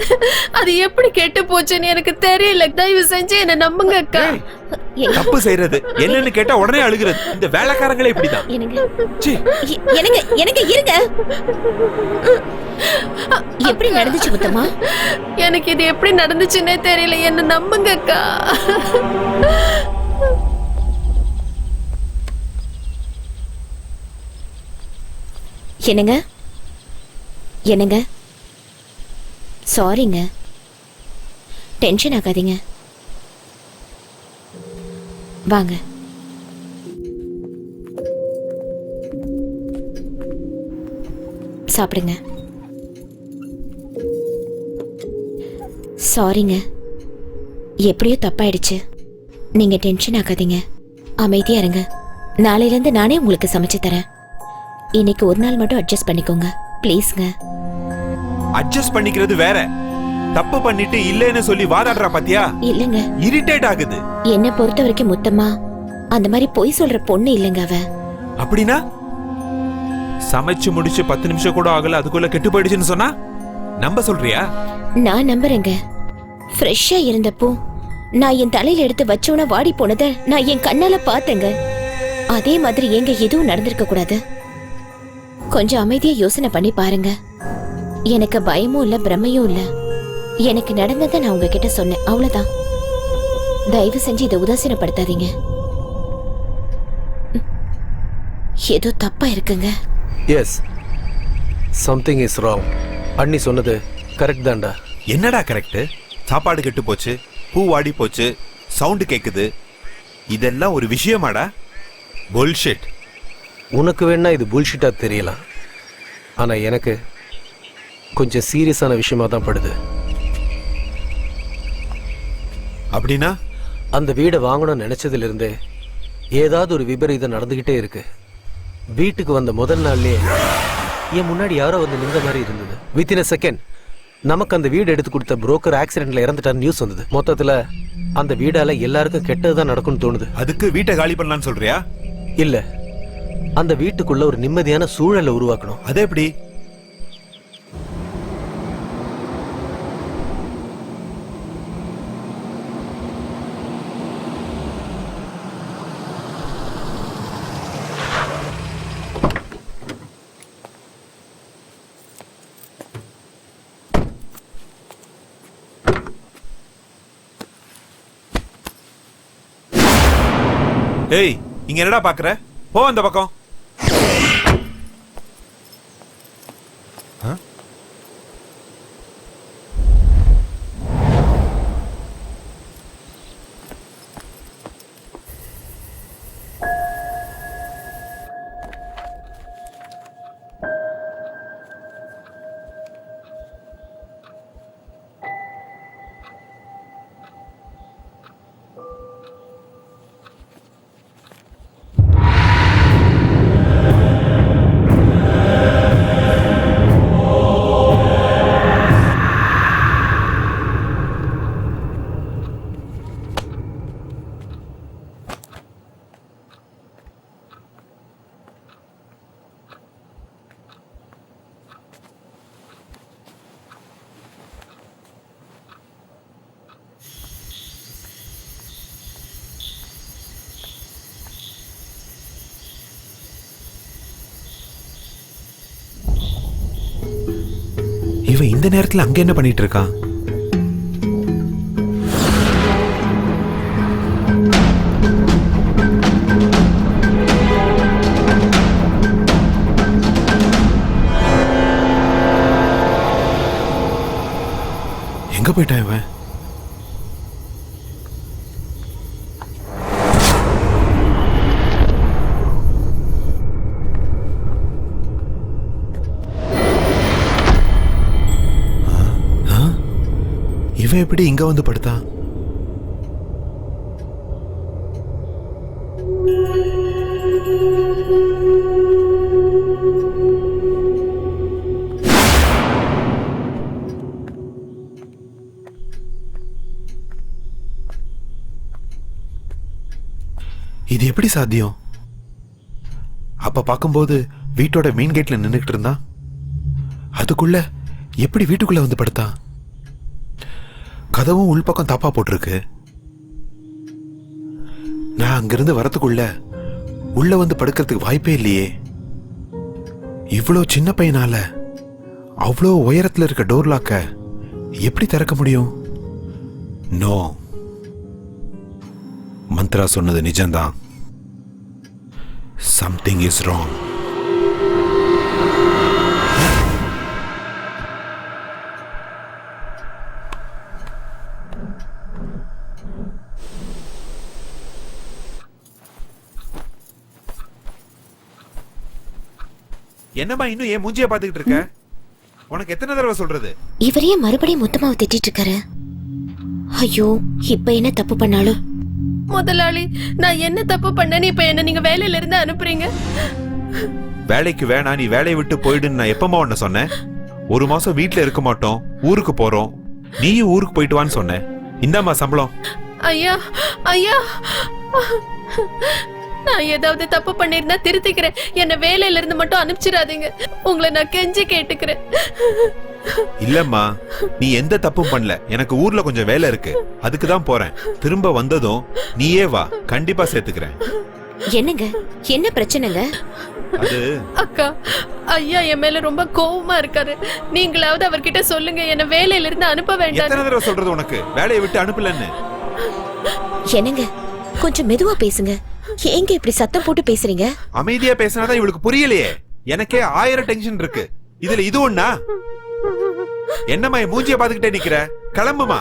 அது எப்படி கெட்டு போச்சுன்னு எனக்கு தெரியல. தயவு செஞ்சு என்ன நம்புங்க அக்கா. தப்பு செய்யறது என்னன்னு கேட்டா உடனே அழுகிறது. இந்த வேலைக்காரங்களே இப்படிதான். எனக்கு இருங்க. எப்படி நடந்துச்சு முத்தமா? எனக்கு இது எப்படி நடந்துச்சுன்னே தெரியல. என்ன நம்புங்க அக்கா. என்னங்க என்னங்க? சாரிங்க, டென்ஷன் ஆகாதீங்க. வாங்க. சாப்பிடுங்க. சாரிங்க, எப்படியோ தப்பாயிடுச்சு. நீங்க டென்ஷன் ஆகாதீங்க, அமைதியா இருங்க. நாளையில இருந்து நானே உங்களுக்கு சமைச்சு தரேன். இன்னைக்கு ஒரு நாள் மட்டும் அட்ஜஸ்ட் பண்ணிக்கோங்க ப்ளீஸ்ங்க. அட்ஜஸ்ட் பண்ணிக்கிறது வேற, தப்பு பண்ணிட்டு இல்லைன்னு சொல்லி வாதாடுறா பாத்தியா? இல்லங்க, இரிட்டேட் ஆகுது. என்ன பொறுத்த வரைக்கும் முத்தமா அந்த மாதிரி பொய் சொல்ற பொண்ணு இல்லங்க அவ. அப்படின்னா சமைச்சு முடிச்சு 10 நிமிஷம் கூட ஆகல, அதுக்குள்ள கெட்டு போயிடுச்சுன்னு சொன்னா நம்ப சொல்றியா? நான் நம்புறேங்க. ஃப்ரெஷ்ஷா இருந்தப்போ நான் என் தலையில எடுத்து வச்சோன்னா வாடி போனத நான் என் கண்ணால பார்த்தேங்க. அதே மாதிரி எங்க எதுவும் நடந்திருக்க கூடாது. கொஞ்சம் அமைதியா யோசனை பண்ணி பாருங்க. எனக்கு பயமும் இல்ல, பிரமையும் இல்ல. எனக்கு நடந்ததை நான் உங்ககிட்ட சொன்னேன், அவ்வளவுதான். தயவு செஞ்சு இதை உதாசீனப்படுத்தாதீங்க. ஏதோ தப்பா இருக்குங்க. Yes, something is wrong. அண்ணி சொன்னது கரெக்ட் தான்டா. என்னடா கரெக்ட்? சாப்பாடு கெட்டு போச்சு, பூ வாடி போச்சு, சவுண்ட் கேக்குது, இதெல்லாம் ஒரு விஷயமாடா? புல்ஷிட். உனக்கு வேணா இது புல்ஷிட்டா தெரியலாம், ஆனா எனக்கு கொஞ்சம் சீரியஸான விஷயமா தான் படுது. அப்படின்னா அந்த வீடை வாங்கணும்னு நினைச்சதுல இருந்தே ஏதாவது ஒரு விபரீதம் நடந்துகிட்டே இருக்கு. வீட்டுக்கு வந்த முதல் நாள்லயே என் முன்னாடி யாரோ வந்து நின்ற மாதிரி இருந்தது. வித்தின் a செகண்ட் நமக்கு அந்த வீடு எடுத்து கொடுத்த புரோக்கர் ஆக்சிடென்ட்ல இறந்துட்டார் நியூஸ் வந்தது. மொத்தத்துல அந்த வீடால எல்லாருக்கும் கெட்டதுதான் நடக்கும்னு தோணுது. அதுக்கு வீட்டை காலி பண்ணலாம்னு சொல்றியா? இல்ல, அந்த வீட்டுக்குள்ள ஒரு நிம்மதியான சூழலை உருவாக்கணும். அது எப்படி? ஏய், இங்க என்னடா பாக்குற? போ அந்த பக்கம். இவன் இந்த நேரத்துல அங்க என்ன பண்ணிட்டு இருக்கான்? எங்க போயிட்டான் இவன்? இவன் எப்படி இங்க வந்து படுத்தான்? இது எப்படி சாத்தியம்? அப்ப பார்க்கும்போது வீட்டோட மெயின் கேட்ல நின்னுகிட்டு இருந்தான். அதுக்குள்ள எப்படி வீட்டுக்குள்ள வந்து படுத்தான்? கதவும் உள்பக்கம் தாப்பா போட்டிருக்கு. நான் அங்கிருந்து வரத்துக்குள்ள உள்ள வந்து படுக்கிறதுக்கு வாய்ப்பே இல்லையே. இவ்வளோ சின்ன பையனால அவ்வளோ உயரத்துல இருக்க டோர் லாக்க எப்படி திறக்க முடியும்? நோ, மந்த்ரா சொன்னது நிஜம்தான். Something is wrong. என்னம்மா இன்னும் ஏன் மூஞ்சிய பாத்துக்கிட்டு இருக்க? உனக்கு எத்தனை தடவை சொல்றது? இவரையே மறுபடியும் மொத்தமாவை திட்டிட்டு இருக்காரு. ஐயோ, இப்ப என்ன தப்பு பண்ணாலும்? முதலாளி, நான் என்ன தப்பு பண்ணேன்னு இப்ப என்ன நீங்க வேலையில இருந்து அனுப்புறீங்க? வேலைக்கு வேணா, நீ வேலையை விட்டு போயிடுன்னு நான் எப்பமா உன்ன சொன்னேன்? ஒரு மாசம் வீட்டுல இருக்க மாட்டோம், ஊருக்கு போறோம், நீயும் ஊருக்கு போயிட்டு வான்னு சொன்னேன். இந்தாம்மா சம்பளம். ஐயா ஐயா, நான் ஏதாவது தப்பு பண்ணிருந்தா திருத்திக்கிறேன். என்ன வேலையில இருந்து மட்டும் அனுப்பிச்சிடாதீங்க. உங்களை நான் கெஞ்சி கேட்டுக்கிறேன். இல்லம்மா, நீ எந்த தப்பும் பண்ணல. எனக்கு ஊர்ல கொஞ்சம் வேலை இருக்கு, அதுக்கு தான் போறேன். திரும்ப வந்ததும் நீயே வா, கண்டிப்பா சேர்த்துக்கிறேன். என்னங்க, என்ன பிரச்சனைங்க? அது அக்கா, ஐயா என் மேல ரொம்ப கோவமா இருக்காரு. நீங்களாவது அவர்கிட்ட சொல்லுங்க, என்ன வேலையில இருந்து அனுப்ப வேண்டாம். எத்தனை தடவை சொல்றது உனக்கு வேலையை விட்டு அனுப்பலன்னு? என்னங்க, கொஞ்சம் மெதுவா பேசுங்க. ஏங்க இப்படி சத்தம் போட்டு பேசுறீங்க? அமைதியா பேசினாதான் இவளுக்கு புரியலையே. எனக்கே 1000 டென்ஷன் இருக்கு, இதுல இது ஒண்ணா? என்னம்மா மூஞ்சிய பாத்துக்கிட்டே நிக்கிற? கிளம்புமா.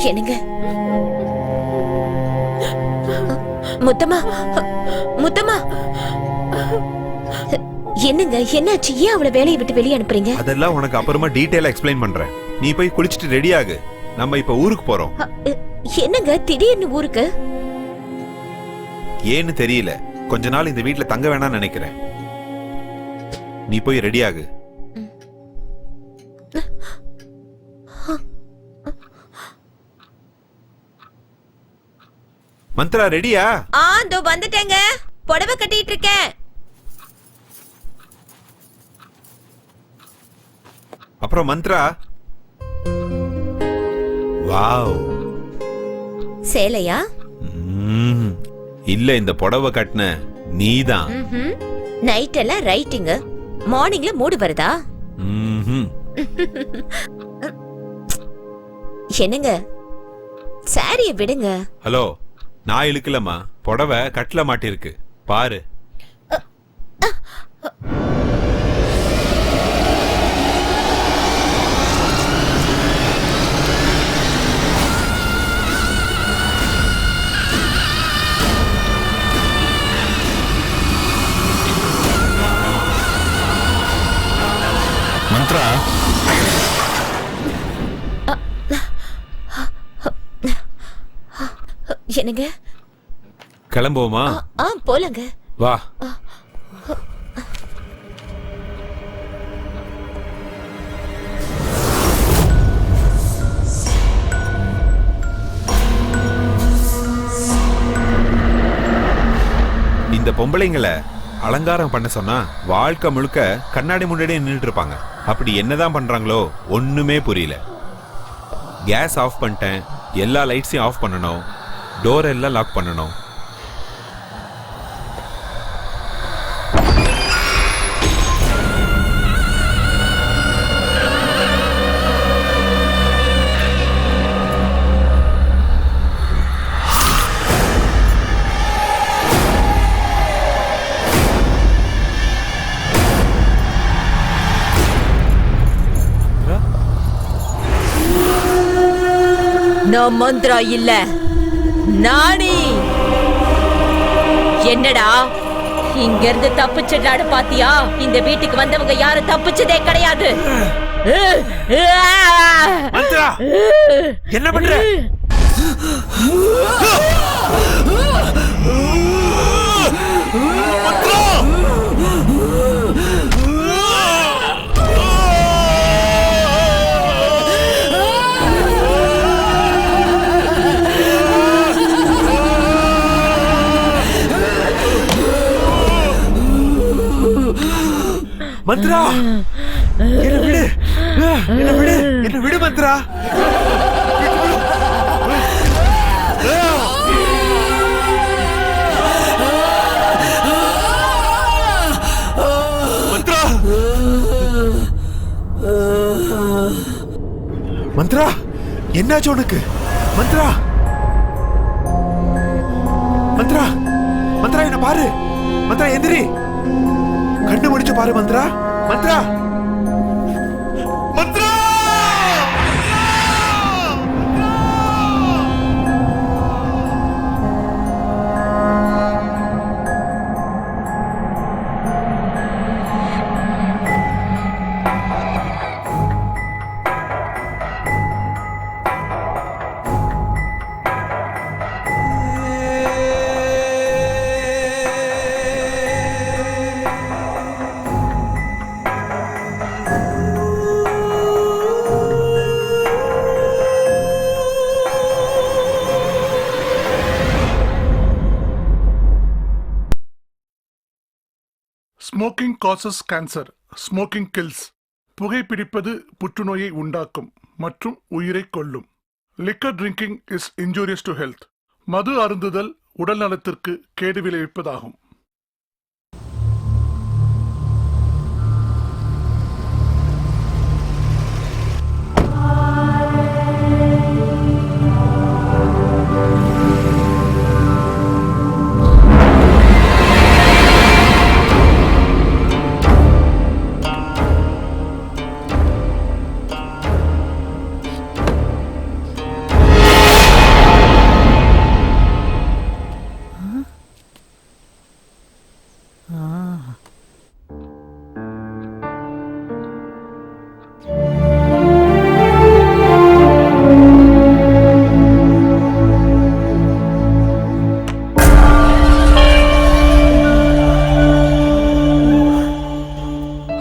என்னங்க, முத்தம்மா, முத்தம்மா, என்னங்க என்னாச்சு? ஏன் அவளை வேலையை விட்டு வெளியே அனுப்புறீங்க? அதெல்லாம் உனக்கு அப்புறமா டீடைலா எக்ஸ்பிளைன் பண்றேன். நீ போய் குளிச்சிட்டு ரெடி ஆகு, நம்ம இப்ப ஊருக்கு போறோம். என்னங்க திடீர்னு ஊருக்கு? ஏன்னு தெரியல, கொஞ்ச நாள் இந்த வீட்டுல தங்க வேணாம்னு நினைக்கிறேன். நீ போய் ரெடி ஆகு. மந்த்ரா ரெடியா? இதோ வந்துட்டேங்க. புடவை கட்டிட்டு இருக்கேன். அப்புறம் மந்த்ரா, வாவ், சேலையா? இல்ல, இந்த புடவை கட்டின நீதான். நைட் எல்லாம் ரைட்டிங், மார்னிங்ல மூடு வருதா? என்னங்க, சாரிய விடுங்க. ஹலோ, நான் இழுக்கலமா, புடவை கட்டல மாட்டிருக்கு பாரு. மந்த்ரா, என்னங்க, கிளம்புவோமா? போலங்க. வா. இந்த பொம்பளைங்களை அலங்காரம் பண்ண சொன்னா வாழ்க்கை முழுக்க கண்ணாடி முன்னாடியே நின்றுட்டு இருப்பாங்க. அப்படி என்னதான் பண்றாங்களோ ஒண்ணுமே புரியல. கேஸ் ஆஃப் பண்ணிட்டேன், எல்லா லைட்ஸையும் ஆஃப் பண்ணணும், டோர் எல்லாம் லாக் பண்ணணும். நான் மந்த்ரா இல்ல, நானி. என்னடா இங்க இருந்து தப்பிச்சிடாடு பாத்தியா? இந்த வீட்டுக்கு வந்தவங்க யாரும் தப்பிச்சதே கிடையாது. மந்த்ரா, என்ன பண்ற? மந்த்ரா என்ன விடு என்ன விடு என்ன விடு மந்த்ரா மந்த்ரா என்னாச்சு உனக்கு மந்த்ரா மந்த்ரா மந்த்ரா என்ன பாரு மந்த்ரா எந்திரி கண்ணு முடிச்சு பாரு Mantra Mantra Mantra smoking causes cancer, smoking kills. புகைப்பிடிப்பது புற்றுநோயை உண்டாக்கும் மற்றும் உயிரை கொல்லும். Liquor drinking is injurious to health. மது அருந்துதல் உடல் நலத்திற்கு கேடு விளைவிப்பதாகும்.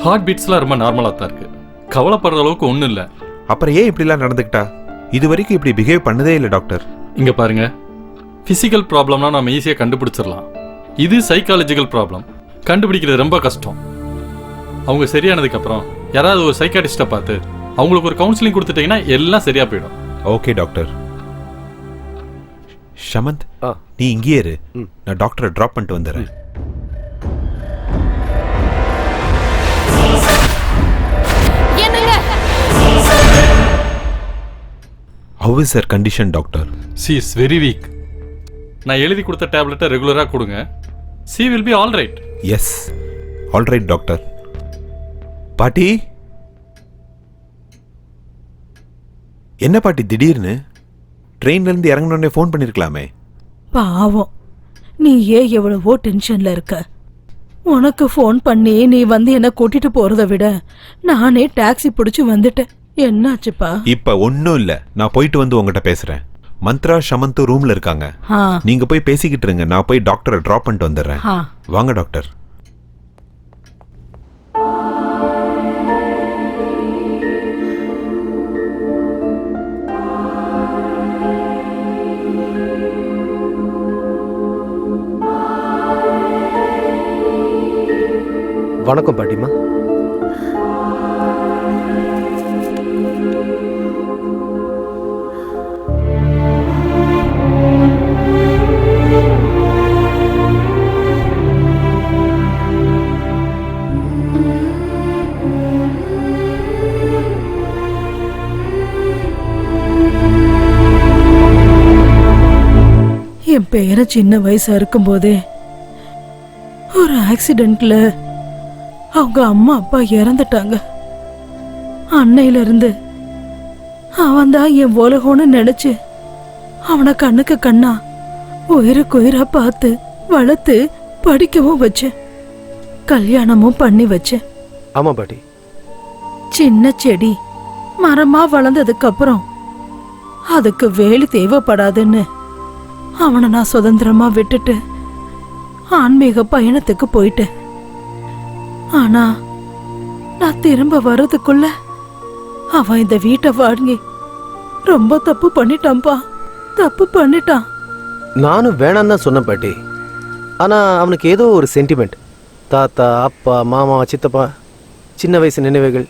ஹார்ட் பீட்ஸ்லாம் ரொம்ப நார்மலாக தான் இருக்கு, கவலைப்படுற அளவுக்கு ஒன்றும் இல்லை. அப்புறம் ஏன் இப்படிலாம் நடந்துக்கிட்டா? இது வரைக்கும் இப்படி பிஹேவ் பண்ணதே இல்லை டாக்டர். இங்கே பாருங்க, ஃபிசிக்கல் ப்ராப்ளம்னா நம்ம ஈஸியாக கண்டுபிடிச்சிடலாம். இது சைக்காலஜிக்கல் ப்ராப்ளம், கண்டுபிடிக்கிறது ரொம்ப கஷ்டம். அவங்க சரியானதுக்கப்புறம் யாராவது ஒரு சைக்காட்டிஸ்ட்டை பார்த்து அவங்களுக்கு ஒரு கவுன்சிலிங் கொடுத்துட்டீங்கன்னா எல்லாம் சரியாக போயிடும். Okay doctor. ஷமந்த், நீ இங்கேயே இரு, நான் டாக்டரை ட்ராப் பண்ணிட்டு வந்துடுறேன். How is her condition, doctor? She is very weak. நான் எழுதி கொடுத்த டேப்லெட்டை ரெகுலராக கொடுங்க. She will be all right. Yes, all right, doctor. பாட்டி, என்ன பாட்டி திடீர்னு ட்ரெயின்லேருந்து இறங்கினோடனே ஃபோன் பண்ணியிருக்கலாமே? பாவம், நீ ஏன் எவ்வளவோ டென்ஷன்ல இருக்க. உனக்கு ஃபோன் பண்ணி நீ வந்து என்ன கூட்டிட்டு போறதை விட நானே டாக்ஸி பிடிச்சு வந்துட்டேன். என்னாச்சுப்பா? இப்ப ஒன்னும் இல்ல, நான் போயிட்டு வந்து உங்ககிட்ட பேசுறேன். மந்த்ரா ஷமந்த் ரூம்ல இருக்காங்க, நீங்க போய் பேசிக்கிட்டு இருங்க, நான் போய் டாக்டரை டிராப் பண்ணிட்டு வந்துடுறேன். வாங்க டாக்டர். வணக்கம் பாட்டிமா. என் பேரை சின்ன வயசா இருக்கும்போதே ஒரு ஆக்சிடென்ட்ல அவங்க அம்மா அப்பா இறந்துட்டாங்க. அன்னையில இருந்து அவன் தான் என் உலகம்னு நினைச்சு அவனை கண்ணுக்கு கண்ணா உயிருக்கு உயிரா பார்த்து வளர்த்து படிக்கவும் வச்சேன், கல்யாணமும் பண்ணி வச்சேன். ஆமா பாட்டி. சின்ன செடி மரமா வளர்ந்ததுக்கு அப்புறம் அதுக்கு வேலி தேவைப்படாதுன்னு அவனை நான் சுதந்திரமா விட்டுட்டு ஆன்மீக பயணத்துக்கு போயிட்டேன். ஆனா நான் திரும்ப வர்றதுக்குள்ள அவன் இந்த வீட்டை வாங்கி ரொம்ப தப்பு பண்ணிட்டான்பா, தப்பு பண்ணிட்டான். நானும் வேணாம் தான் சொன்னேன் பாட்டி. ஆனா அவனுக்கு ஏதோ ஒரு சென்டிமெண்ட். தாத்தா, அப்பா, மாமா, சித்தப்பா சின்ன வயசு நினைவுகள்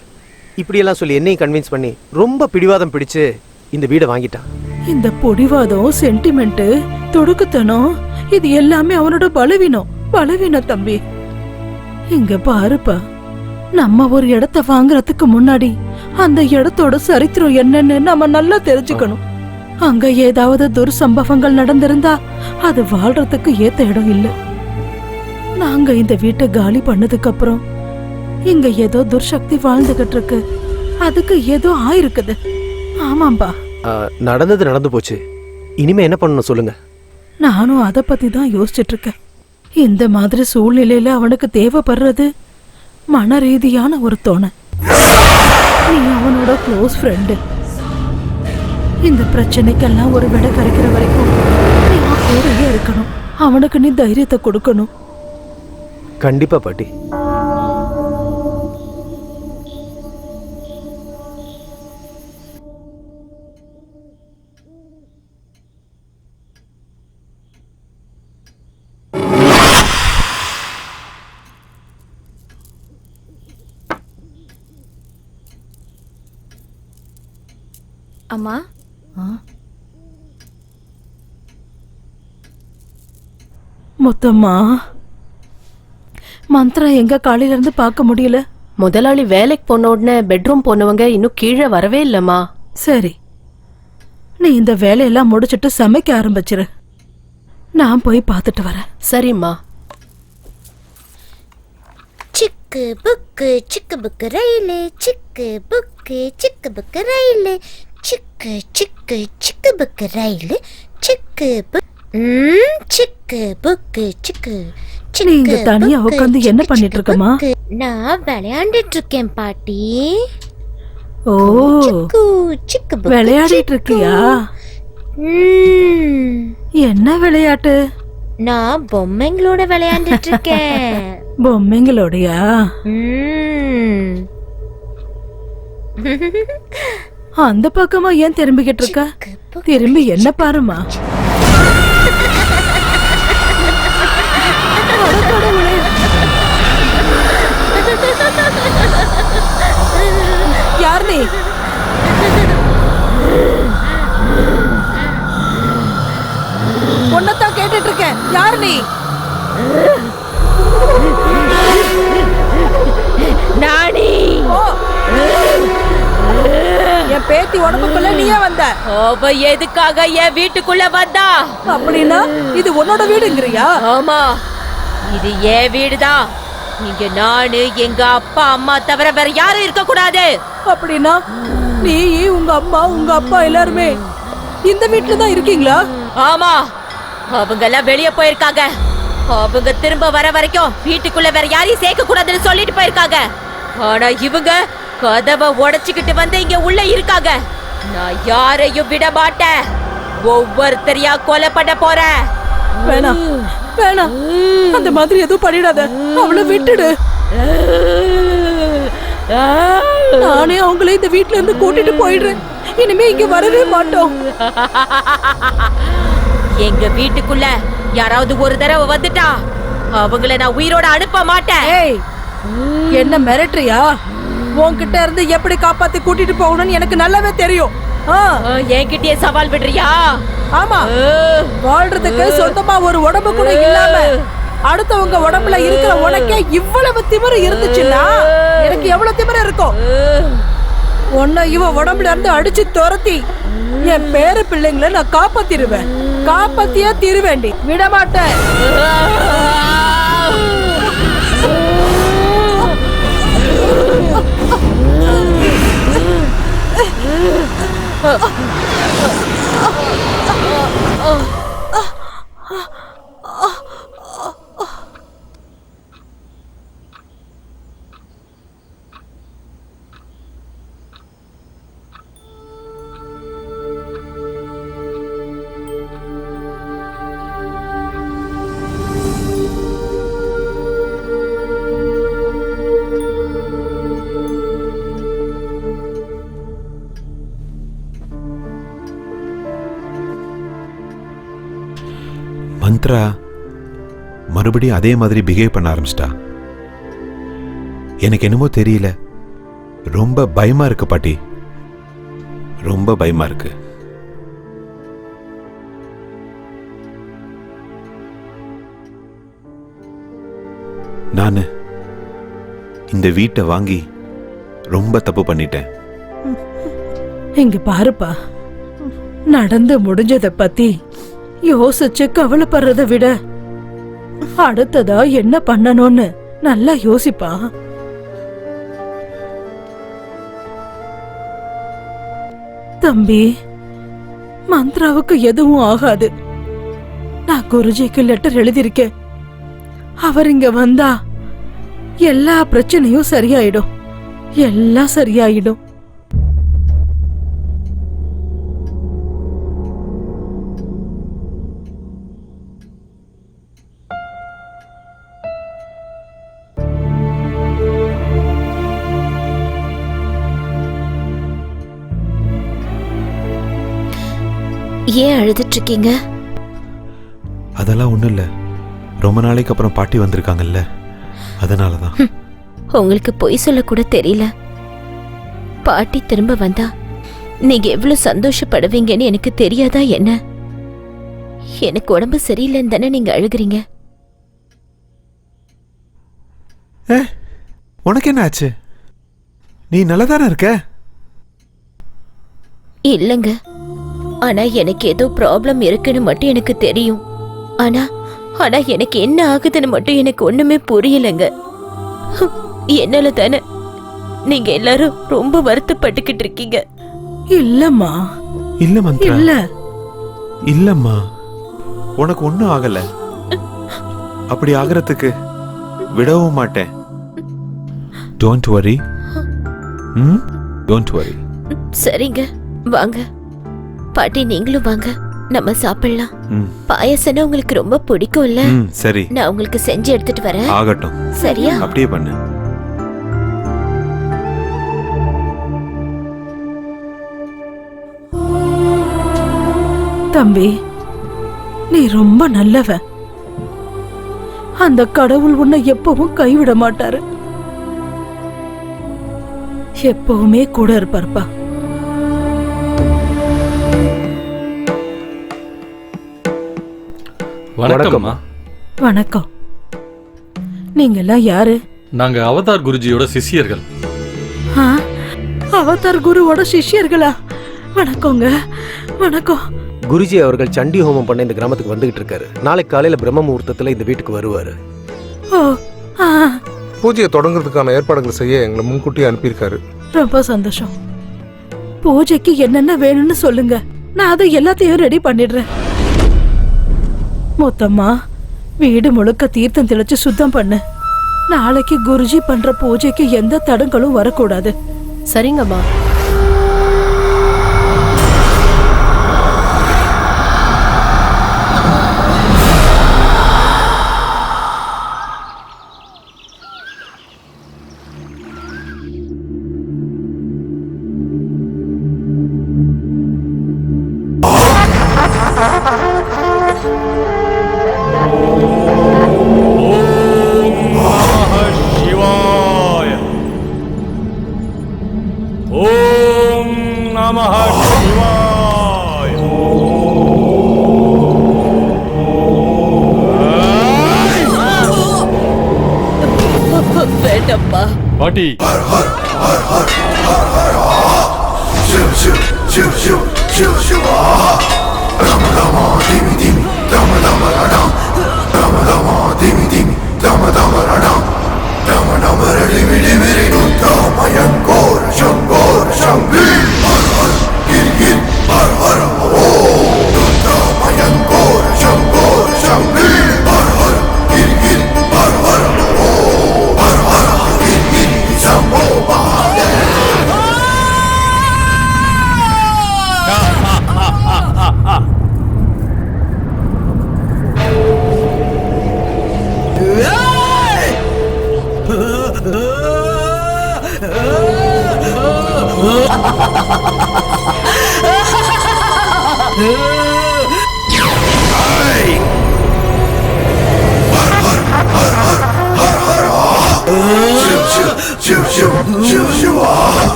இப்படியெல்லாம் சொல்லி என்னையும் கன்வின்ஸ் பண்ணி ரொம்ப பிடிவாதம் பிடிச்சு இந்த வீடை வாங்கிட்டான். இந்த பொடிவாதம், சென்டிமெண்ட், தொடுக்குத்தனம் இது எல்லாமே அவனோட பலவீனம் தம்பி. இங்க பாருப்பா, நம்ம ஒரு இடத்த வாங்குறதுக்கு முன்னாடி அந்த இடத்தோட சரித்திரம் என்னன்னு நம்ம நல்லா தெரிஞ்சுக்கணும். அங்க ஏதாவது துர்சம்பவங்கள் நடந்திருந்தா அது வாழ்றதுக்கு ஏத்த இடம் இல்ல. நாங்க இந்த வீட்டை காலி பண்ணதுக்கு அப்புறம் இங்க ஏதோ துர்சக்தி வாழ்ந்துகிட்டு இருக்கு. அதுக்கு ஏதோ ஆயிருக்குது. ஆமாம்பா. நடந்தது நடந்து போச்சு. இனிமே என்ன பண்ணணும் சொல்லுங்க. நானும் அத பத்தி தான் யோசிச்சுட்டு இருக்கேன். இந்த மாதிரி சூழ்நிலையில அவனுக்கு தேவைப்படுறது மன ரீதியான ஒரு துணை. நீ அவனோட க்ளோஸ் ஃப்ரெண்டு. இந்த பிரச்சனைக்கெல்லாம் ஒரு விடை கிடைக்கிற வரைக்கும் நீ அவன் கூடயே இருக்கணும். அவனுக்கு நீ தைரியத்தை கொடுக்கணும். கண்டிப்பா பாட்டி. அம்மா, மொத்தமா மந்த்ரா எங்க காலையில இருந்து பார்க்க முடியல. முதலாளி வேலைக்கு போன உடனே பெட்ரூம் போனவங்க இன்னும் கீழே வரவே இல்லம்மா. சரி, நீ இந்த வேலையெல்லாம் முடிச்சிட்டு சமைக்க ஆரம்பிச்சிரு. நான் போய் பார்த்துட்டு வரேன். சரிம்மா. சிக்கு புக்கு ரயிலு, சிக்கு புக்கு ரயிலு, சிக்கு புக்கு ரயிலு, சிக்கு புக்கு சிக்கு. நீ இங்க தனியா உட்காந்து என்ன பண்ணிட்டு இருக்கமா? நான் விளையாண்டுட்டு இருக்கேன் பாட்டி. ஓ, விளையாடிட்டு இருக்கியா? என்ன விளையாட்டு? நான் பொம்மைங்களோட விளையாண்டுட்டு இருக்கேன். பொம்மைங்களோடயா? அந்த பக்கமா ஏன் திரும்பிக்கிட்டு இருக்க? திரும்பி என்ன பாருமா. யார் நீ? ஒன்னதான் கேட்டுட்டு இருக்கேன். யார் நீ? நானி. என் பேத்தி உடம்புக்குள்ள நீயே வந்த. அவ எதுக்காக என் வீட்டுக்குள்ள வந்தா? அப்படின்னா இது உன்னோட வீடுங்கறியா? ஆமா, இது என் வீடுதான். இங்க நானு, எங்க அப்பா அம்மா தவிர வேற யாரும் இருக்க கூடாது. அப்படின்னா நீ, உங்க அம்மா, உங்க அப்பா எல்லாருமே இந்த வீட்டுல தான் இருக்கீங்களா? ஆமா, அவங்க எல்லாம் வெளியே போயிருக்காங்க. அவங்க திரும்ப வர வரைக்கும் வீட்டுக்குள்ள வேற யாரையும் சேர்க்க கூடாதுன்னு சொல்லிட்டு போயிருக்காங்க. ஆனா இவங்க கதவை உடைச்சுக்கிட்டு வந்து இங்க உள்ள இருக்காங்க. நான் யாரையும் விட மாட்டேன். ஒவ்வொருத்தரையா கொலை பண்ண போறேன். வேணாம் வேணாம், அந்த மாதிரி எதுவும் பண்ணிடாத. அவளை விட்டுடு. நானே அவங்களே இந்த வீட்ல இருந்து கூட்டிட்டு போயிடுறேன். இனிமே இங்க வரவே மாட்டோம். எங்க வீட்டுக்குள்ள யாராவது ஒரு தடவை வந்துட்டா அவங்கள நான் உயிரோட அனுப்ப மாட்டேன். ஏய், என்ன மிரட்டுறியா? உன்கிட்ட இருந்து எப்படி காப்பாத்தி கூட்டிட்டு போகணும்னு எனக்கு நல்லாவே தெரியும். என்கிட்டயே சவால் விடுறியா? ஆமா, வாழ்றதுக்கு சொந்தமா ஒரு உடம்பு கூட இல்லாம அடுத்தவங்க உடம்புல இருக்கிற உனக்கே இவ்வளவு திமிரு இருந்துச்சுன்னா எனக்கு எவ்வளவு திமிரு இருக்கும்? உன்னை இவ உடம்புல இருந்து அடிச்சு துரத்தி என் பேர பிள்ளைங்களை நான் காப்பாத்திருவேன். காப்பாத்தியா தீருவேண்டி, விட மாட்டேன். மந்த்ரா மறுபடியும் அதே மாதிரி பிஹேவ் பண்ண ஆரம்பிச்சிட்டா. எனக்கு என்னமோ தெரியல, ரொம்ப பயமா இருக்கு பாட்டி, ரொம்ப பயமா இருக்கு. நானு இந்த வீட்டை வாங்கி ரொம்ப தப்பு பண்ணிட்டேன். இங்க பாருப்பா, நடந்து முடிஞ்சத பத்தி யோசிச்சு கவலைப்படுறத விட அடுத்ததா என்ன பண்ணணும்னு நல்லா யோசிப்பா. தம்பி, மந்த்ராவுக்கு எதுவும் ஆகாது. நான் குருஜிக்கு லெட்டர் எழுதியிருக்கேன். அவர் இங்க வந்தா எல்லா பிரச்சனையும் சரியாயிடும், எல்லாம் சரியாயிடும். ஏன் அழுதுட்டு இருக்கீங்க? அதெல்லாம் ஒண்ணும் இல்ல, ரொம்ப நாளைக்கு அப்புறம் பாட்டி வந்திருக்காங்கல்ல, அதனாலதான். உங்களுக்கு பொய் சொல்ல கூட தெரியல. பாட்டி திரும்ப வந்தா நீங்க எவ்வளவு சந்தோஷப்படுவீங்கன்னு எனக்கு தெரியாதா என்ன? எனக்கு உடம்பு சரியில்லைன்னு தானே நீங்க அழுகுறீங்க. உனக்கு என்ன ஆச்சு? நீ நல்லதானே இருக்க? இல்லங்க, ஆனா எனக்கு ஏதோ ப்ராப்ளம் இருக்குன்னு மட்டும் எனக்கு தெரியும். ஆனா ஆனா எனக்கு என்ன ஆகுதுன்னு மட்டும் எனக்கு ஒண்ணுமே புரியலங்க. என்னால தானே நீங்க எல்லாரும் ரொம்ப வருத்தப்பட்டுக்கிட்டு இருக்கீங்க. இல்லம்மா, இல்ல மந்த்ரா, இல்ல இல்லம்மா, உனக்கு ஒண்ணும் ஆகல. அப்படி ஆகிறதுக்கு விடவும் மாட்டேன். Don't worry. Don't worry. சரிங்க, வாங்க பாட்டி, நீங்களும் வாங்க, நம்ம சாப்பிடலாம். பாயசம்னா உங்களுக்கு ரொம்ப பிடிக்கும்ல? சரி, நான் உங்களுக்கு செஞ்சு எடுத்துட்டு வரேன். ஆகட்டும். சரியா? அப்படியே பண்ணு. தம்பி, நீ ரொம்ப நல்லவன். அந்த கடவுள் உன்னை எப்பவும் கைவிட மாட்டாரு, எப்பவுமே கூட இருப்பார்ப்பா. வணக்கம்மா. வணக்கம். நீங்க எல்லாம் யாரு? நாங்க அவதார் குருஜியோட சிஷ்யர்கள். ஆ, அவதார் குருவோட சிஷ்யர்களா? வணக்கங்க, வணக்கம். குருஜி அவர்கள் சண்டி ஹோமம் பண்ண இந்த கிராமத்துக்கு வந்துகிட்டு இருக்காரு. நாளைக்கு காலையில பிரம்ம முகூர்த்தத்துல இந்த வீட்டுக்கு வருவாரு. ஓ, ஆ, பூஜையை தொடங்குறதுக்கான ஏற்பாடுகள் செய்ய எங்களை முன்கூட்டியே அனுப்பியிருக்காரு. ரொம்ப சந்தோஷம். பூஜைக்கு என்னென்ன வேணும்னு சொல்லுங்க, நான் அதை எல்லாத்தையும் ரெடி பண்ணிடுறேன். மொத்தமா வீடு முழுக்க தீர்த்தம் தெளிச்சு சுத்தம் பண்ணு. நாளைக்கு குருஜி பண்ற பூஜைக்கு எந்த தடங்களும் வரக்கூடாது. சரிங்கம்மா. வேண்டப்பா பாட்டி. Shoo, shoo, shoo, shoo, shoo,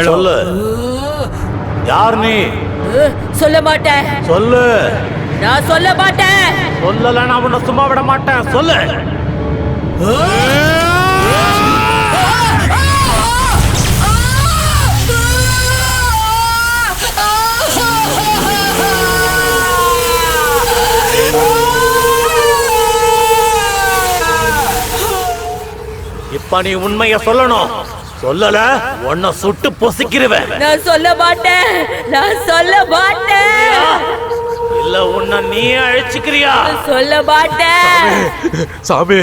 சொல்லு, யார் நீ? சொல்ல மாட்டேன். சொல்லு. நான் சொல்ல மாட்டேன். சொல்லல, நான் உன்னை சும்மா விட மாட்டேன். சொல்லு. இப்ப நீ உண்மைய சொல்லணும். சொல்லல உன்னை சுட்டு பொசுக்கிருவேன். நான் சொல்ல மாட்டேன். நான் சொல்ல மாட்டேன். இல்ல உன்னை நீ அழிச்சுக்கிறியா? சொல்ல மாட்டேன். சாமி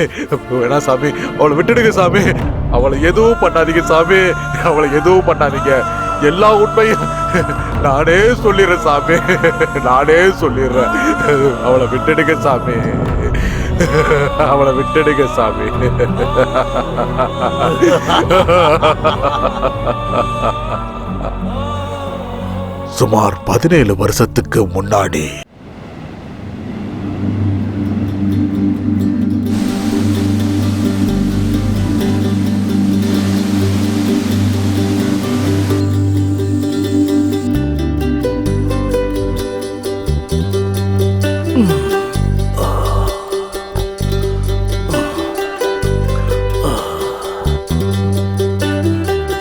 வேணா சாமி, அவளை விட்டுடுங்க சாமி. அவளை எதுவும் பண்ணாதீங்க சாமி, அவளை எதுவும் பண்ணாதீங்க. எல்லா உண்மையும் நானே சொல்லிடுறேன் சாமி, நானே சொல்லிடுறேன். அவளை விட்டுடுங்க சாமி, அவளை விட்டுடுங்க சாமி. சுமார் 17 வருஷத்துக்கு முன்னாடி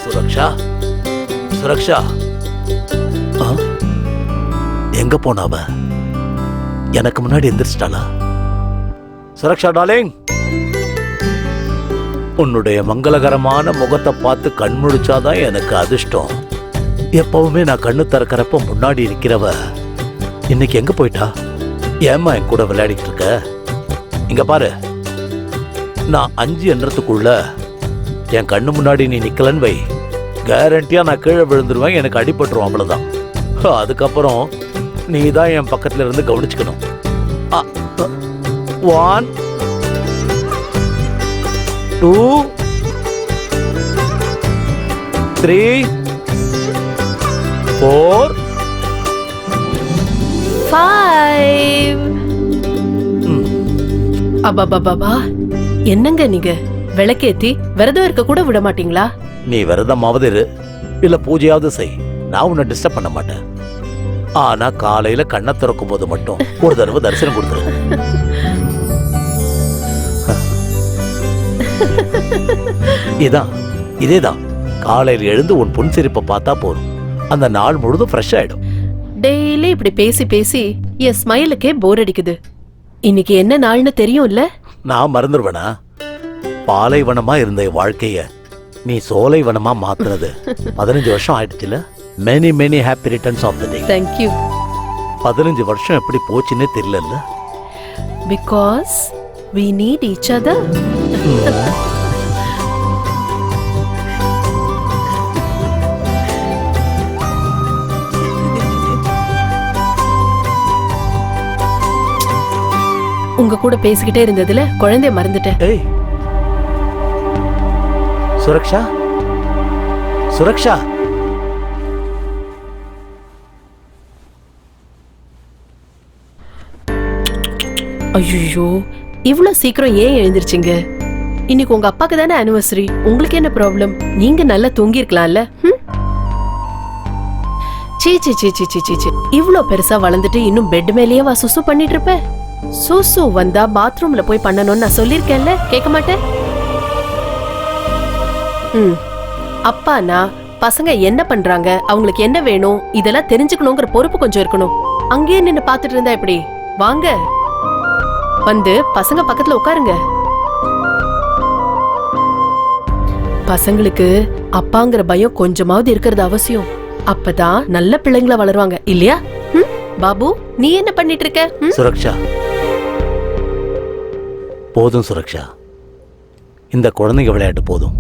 சுரக்ஷா, சுரக்ஷா எங்க போனாவ? எனக்கு முன்னாடி எந்திரிச்சிட்டாளா? சுரக்ஷா டார்லிங், உன்னுடைய மங்களகரமான முகத்தை பார்த்து கண் முழிச்சாதான் எனக்கு அதிர்ஷ்டம். எப்பவுமே நான் கண்ணு திறக்கிறப்ப முன்னாடி இருக்கிறவ இன்னைக்கு எங்க போயிட்டா? ஏம்மா என் கூட விளையாடிட்டு இருக்க? இங்க பாரு, நான் 5 எண்ணறதுக்குள்ள என் கண்ணு முன்னாடி நீ நிக்கலன்னு வை, கேரண்டியா நான் கீழே விழுந்துருவேன், எனக்கு அடிபட்டுரும், அவ்வளவுதான். அதுக்கப்புறம் நீ தான் என் பக்கத்துல இருந்து கவனிச்சுக்கணும். 1 2 3 4 5. அபாபாபா, என்னங்க நீங்க விளக்கேத்தி விரதம் இருக்க கூட விட மாட்டீங்களா? நீ விரதமாவது இரு, இல்ல பூஜையாவது செய், நான் உன்னை டிஸ்டர்ப் பண்ண மாட்டேன். ஆனா காலையில கண்ணை திறக்கும் போது மட்டும் ஒரு தடவை தரிசனம் கொடுத்துரு. இதேதான் காலையில் எழுந்து உன் புன் சிரிப்பை பார்த்தா போதும், அந்த நாள் முழுதும் ஃப்ரெஷ் ஆயிடும். டெய்லி இப்படி பேசி பேசி என் ஸ்மைலுக்கே போர் அடிக்குது. இன்னைக்கு என்ன நாள்னு தெரியும்ல? நான் மறந்துடுவேனா? பாலைவனமா இருந்த வாழ்க்கைய நீ சோலைவனமா மாத்துறது 15 வருஷம் ஆயிடுச்சுல. Many many happy returns of the day. Thank you. 15 வருஷம் எப்படி போச்சுன்னே தெரியல. Because we need each other. உங்க கூட பேசிக்கிட்டே இருந்ததுல குழந்தைய மறந்துட்டேன். ஏய் சுரக்ஷா, சுரக்ஷா, ஐயோ, இவ்வளவு சீக்கிரம் ஏன் எழுந்திருச்சீங்க? இன்னைக்கு உங்க அப்பாக்கு தானே ஆனிவர்சரி, உங்களுக்கு என்ன ப்ராப்ளம்? நீங்க நல்லா தூங்கி இருக்கலாம்ல. சீ சீ சீ சீ சீ சீ, இவ்வளவு பெருசா வளர்ந்துட்டு இன்னும் பெட் மேலேயே வா சுசு பண்ணிட்டு இருப்ப? சுசு வந்தா பாத்ரூம்ல போய் பண்ணணும்னு நான் சொல்லிருக்கேன்ல, கேட்க மாட்டேன். அப்பானா பசங்க என்ன பண்றாங்க, அவங்களுக்கு என்ன வேணும், இதெல்லாம் தெரிஞ்சுக்கணுங்கிற பொறுப்பு கொஞ்சம் இருக்கணும். அங்கேயே நின்னு பாத்துட்டு இருந்தா எப்படி? வாங்க, வந்து பசங்க பக்கத்துல உட்காருங்க. பசங்களுக்கு அப்பாங்கிற பயம் கொஞ்சமாவது இருக்கிறது அவசியம். அப்பதான் நல்ல பிள்ளைங்களா வளருவாங்க, இல்லையா? பாபு, நீ என்ன பண்ணிட்டு இருக்க? சுரக்ஷா, போதும் சுரக்ஷா, இந்த குழந்தைங்க விளையாட்டு போதும்.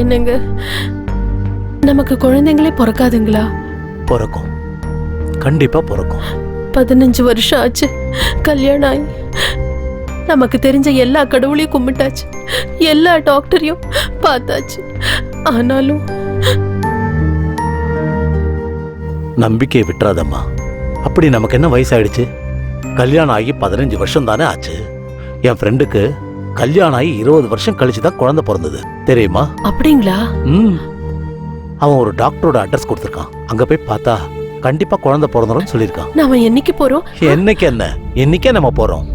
என்னங்க, நமக்கு குழந்தைங்களே பிறக்காதுங்களா? பிறக்கும், கண்டிப்பா பிறக்கும். 15 வருஷம் ஆச்சு கல்யாணம் ஆகி. நமக்கு தெரிஞ்ச எல்லா கடவுளையும் கும்பிட்டாச்சு, எல்லா டாக்டரையும் பார்த்தாச்சு. ஆனாலும் நம்பிக்கையை விட்டுறாதம்மா. அப்படி நமக்கு என்ன வயசாயிடுச்சு? கல்யாணம் ஆகி 15 வருஷம் தானே ஆச்சு. என் ஃப்ரெண்டுக்கு கல்யாணம் ஆகி 20 வருஷம் கழிச்சு தான் குழந்தை பிறந்தது தெரியுமா? அப்படிங்களா? அவன் ஒரு டாக்டரோட அட்ரஸ் கொடுத்துருக்கான். அங்க போய் பார்த்தா கண்டிப்பா குழந்தை பிறந்துரும் சொல்லியிருக்கான். நாம என்னைக்கு போறோம்? என்னைக்கு என்ன, என்னைக்கே நம்ம போறோம்.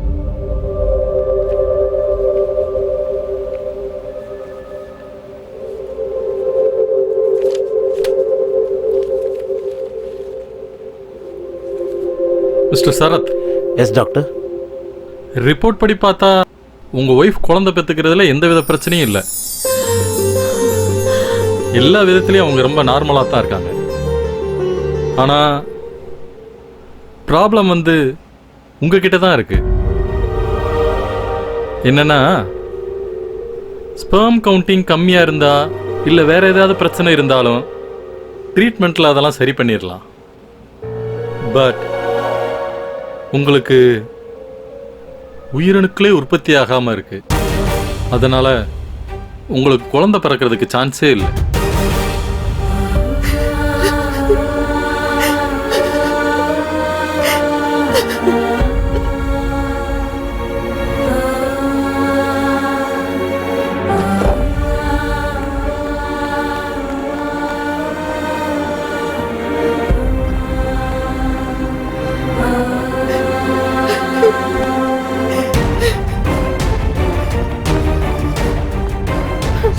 Mister Sarath. Yes doctor. Report படி பார்த்தா உங்க ஒய்ஃப் குழந்தை பெற்றுக்கிறதுல எந்தவித பிரச்சனையும் இல்லை. எல்லா விதத்திலையும் அவங்க ரொம்ப நார்மலாக தான் இருக்காங்க. ஆனால் ப்ராப்ளம் வந்து உங்ககிட்ட தான் இருக்கு. என்னன்னா ஸ்பெர்ம் கவுண்டிங் கம்மியாக இருந்தா இல்லை வேற ஏதாவது பிரச்சனை இருந்தாலும் ட்ரீட்மெண்ட்டில் அதெல்லாம் சரி பண்ணிடலாம். பட் உங்களுக்கு உயிரணுக்களே உற்பத்தி ஆகாம இருக்கு. அதனால உங்களுக்கு குழந்தை பிறக்கிறதுக்கு சான்ஸே இல்லை.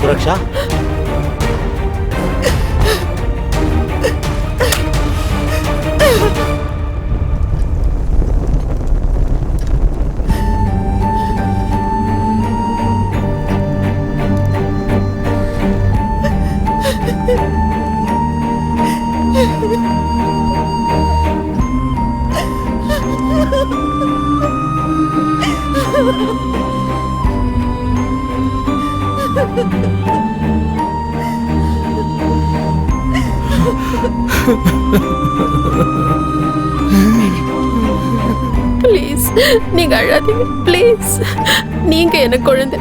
சுரக்ஷா, ப்ளீஸ் நீங்க அழாதீங்க. ப்ளீஸ், நீங்க எனக்கு குழந்தை,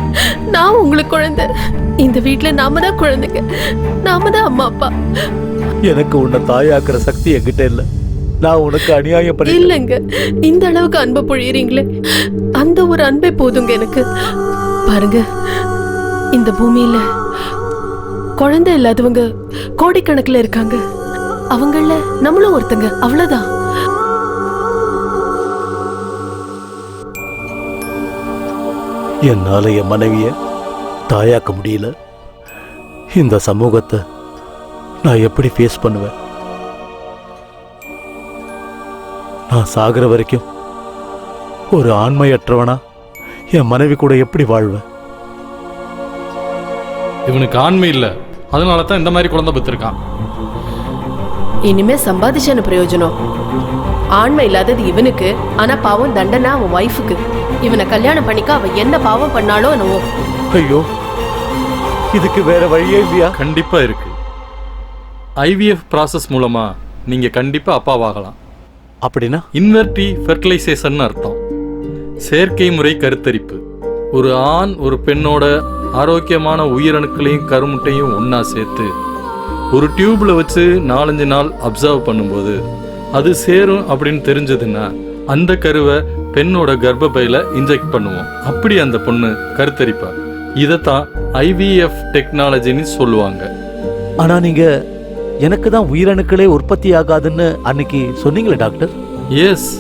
நான் உங்களுக்கு குழந்தை. இந்த வீட்ல நாம தான் குழந்தைங்க, நாம தான் அம்மா அப்பா. எனக்கு உன்னை தாயாக்குற சக்தி என்கிட்ட இல்ல. நான் உனக்கு அநியாயம் பண்ணி இல்லைங்க. இந்த அளவுக்கு அன்பை பொழியறீங்களே, அந்த ஒரு அன்பே போதுங்க எனக்கு. பாருங்க, இந்த பூமியில குழந்தை இல்லாதவங்க கோடிக்கணக்கில் இருக்காங்க. அவங்கள நம்மளும் ஒருத்தங்க, அவ்வளவுதான். என்னால என் மனைவிய தாயாக்க முடியல. இந்த சமூகத்தை நான் எப்படி ஃபேஸ் பண்ணுவேன்? நான் சாகிற வரைக்கும் ஒரு ஆண்மையற்றவனா என் மனைவி கூட எப்படி வாழ்வேன்? இவனுக்கு ஆண்மை இல்லை, அதனால தான் இந்த மாதிரி குழந்தை பெற்றிருக்கான். இனிமே சம்பாதிச்சான பிரயோஜனம்? ஆண்மை இல்லாதது இவனுக்கு, ஆனா பாவம் தண்டனை அவன் ஒய்ஃபுக்கு. இவனை கல்யாணம் பண்ணிக்க அவ என்ன பாவம் பண்ணாலும் என்னவோ. ஐயோ, இதுக்கு வேற வழியே இல்லையா? கண்டிப்பா இருக்கு. IVF ப்ராசஸ் மூலமா நீங்க கண்டிப்பா அப்பாவாகலாம். அப்படின்னா இன்வெர்டி ஃபெர்டிலைசேஷன் அர்த்தம். செயற்கை முறை கருத்தரிப்பு. ஒரு ஆண் ஒரு பெண்ணோட ஆரோக்கியமான உயிரணுக்களையும் கருமுட்டையும் ஒன்னா சேர்த்து ஒரு டியூப்ல வச்சு 4-5 நாள் அப்சர்வ் பண்ணும்போது அது சேரும் அப்படின்னு தெரிஞ்சதுன்னா அந்த கருவை பெண்ணோட கர்ப்பப்பையில இன்ஜெக்ட் பண்ணுவோம். அப்படி அந்த பொண்ணு கருத்தரிப்பா. இதைத்தான் IVF டெக்னாலஜின்னு சொல்லுவாங்க. ஆனா நீங்க எனக்கு தான் உயிரணுக்களே உற்பத்தி ஆகாதுன்னு அன்னைக்கு சொன்னீங்களே டாக்டர். எஸ்,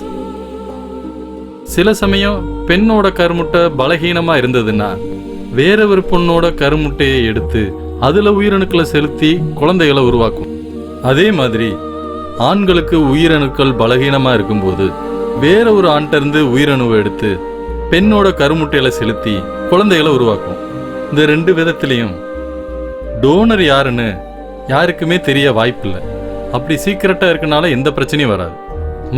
சில சமயம் பெண்ணோட கருமுட்டை பலகீனமா இருந்ததுன்னா வேற ஒரு பொண்ணோட கருமுட்டையை எடுத்து அதுல உயிரணுக்களை செலுத்தி குழந்தைகளை உருவாக்கும். அதே மாதிரி ஆண்களுக்கு உயிரணுக்கள் பலகீனமா இருக்கும்போது வேற ஒரு ஆண்கிட்ட இருந்து உயிரணுவை எடுத்து பெண்ணோட கருமுட்டையில செலுத்தி குழந்தைகளை உருவாக்கும். இந்த 2 விதத்திலையும் டோனர் யாருன்னு யாருக்குமே தெரிய வாய்ப்பில்லை. அப்படி சீக்கிரட்டா இருக்கனால எந்த பிரச்சனையும் வராது.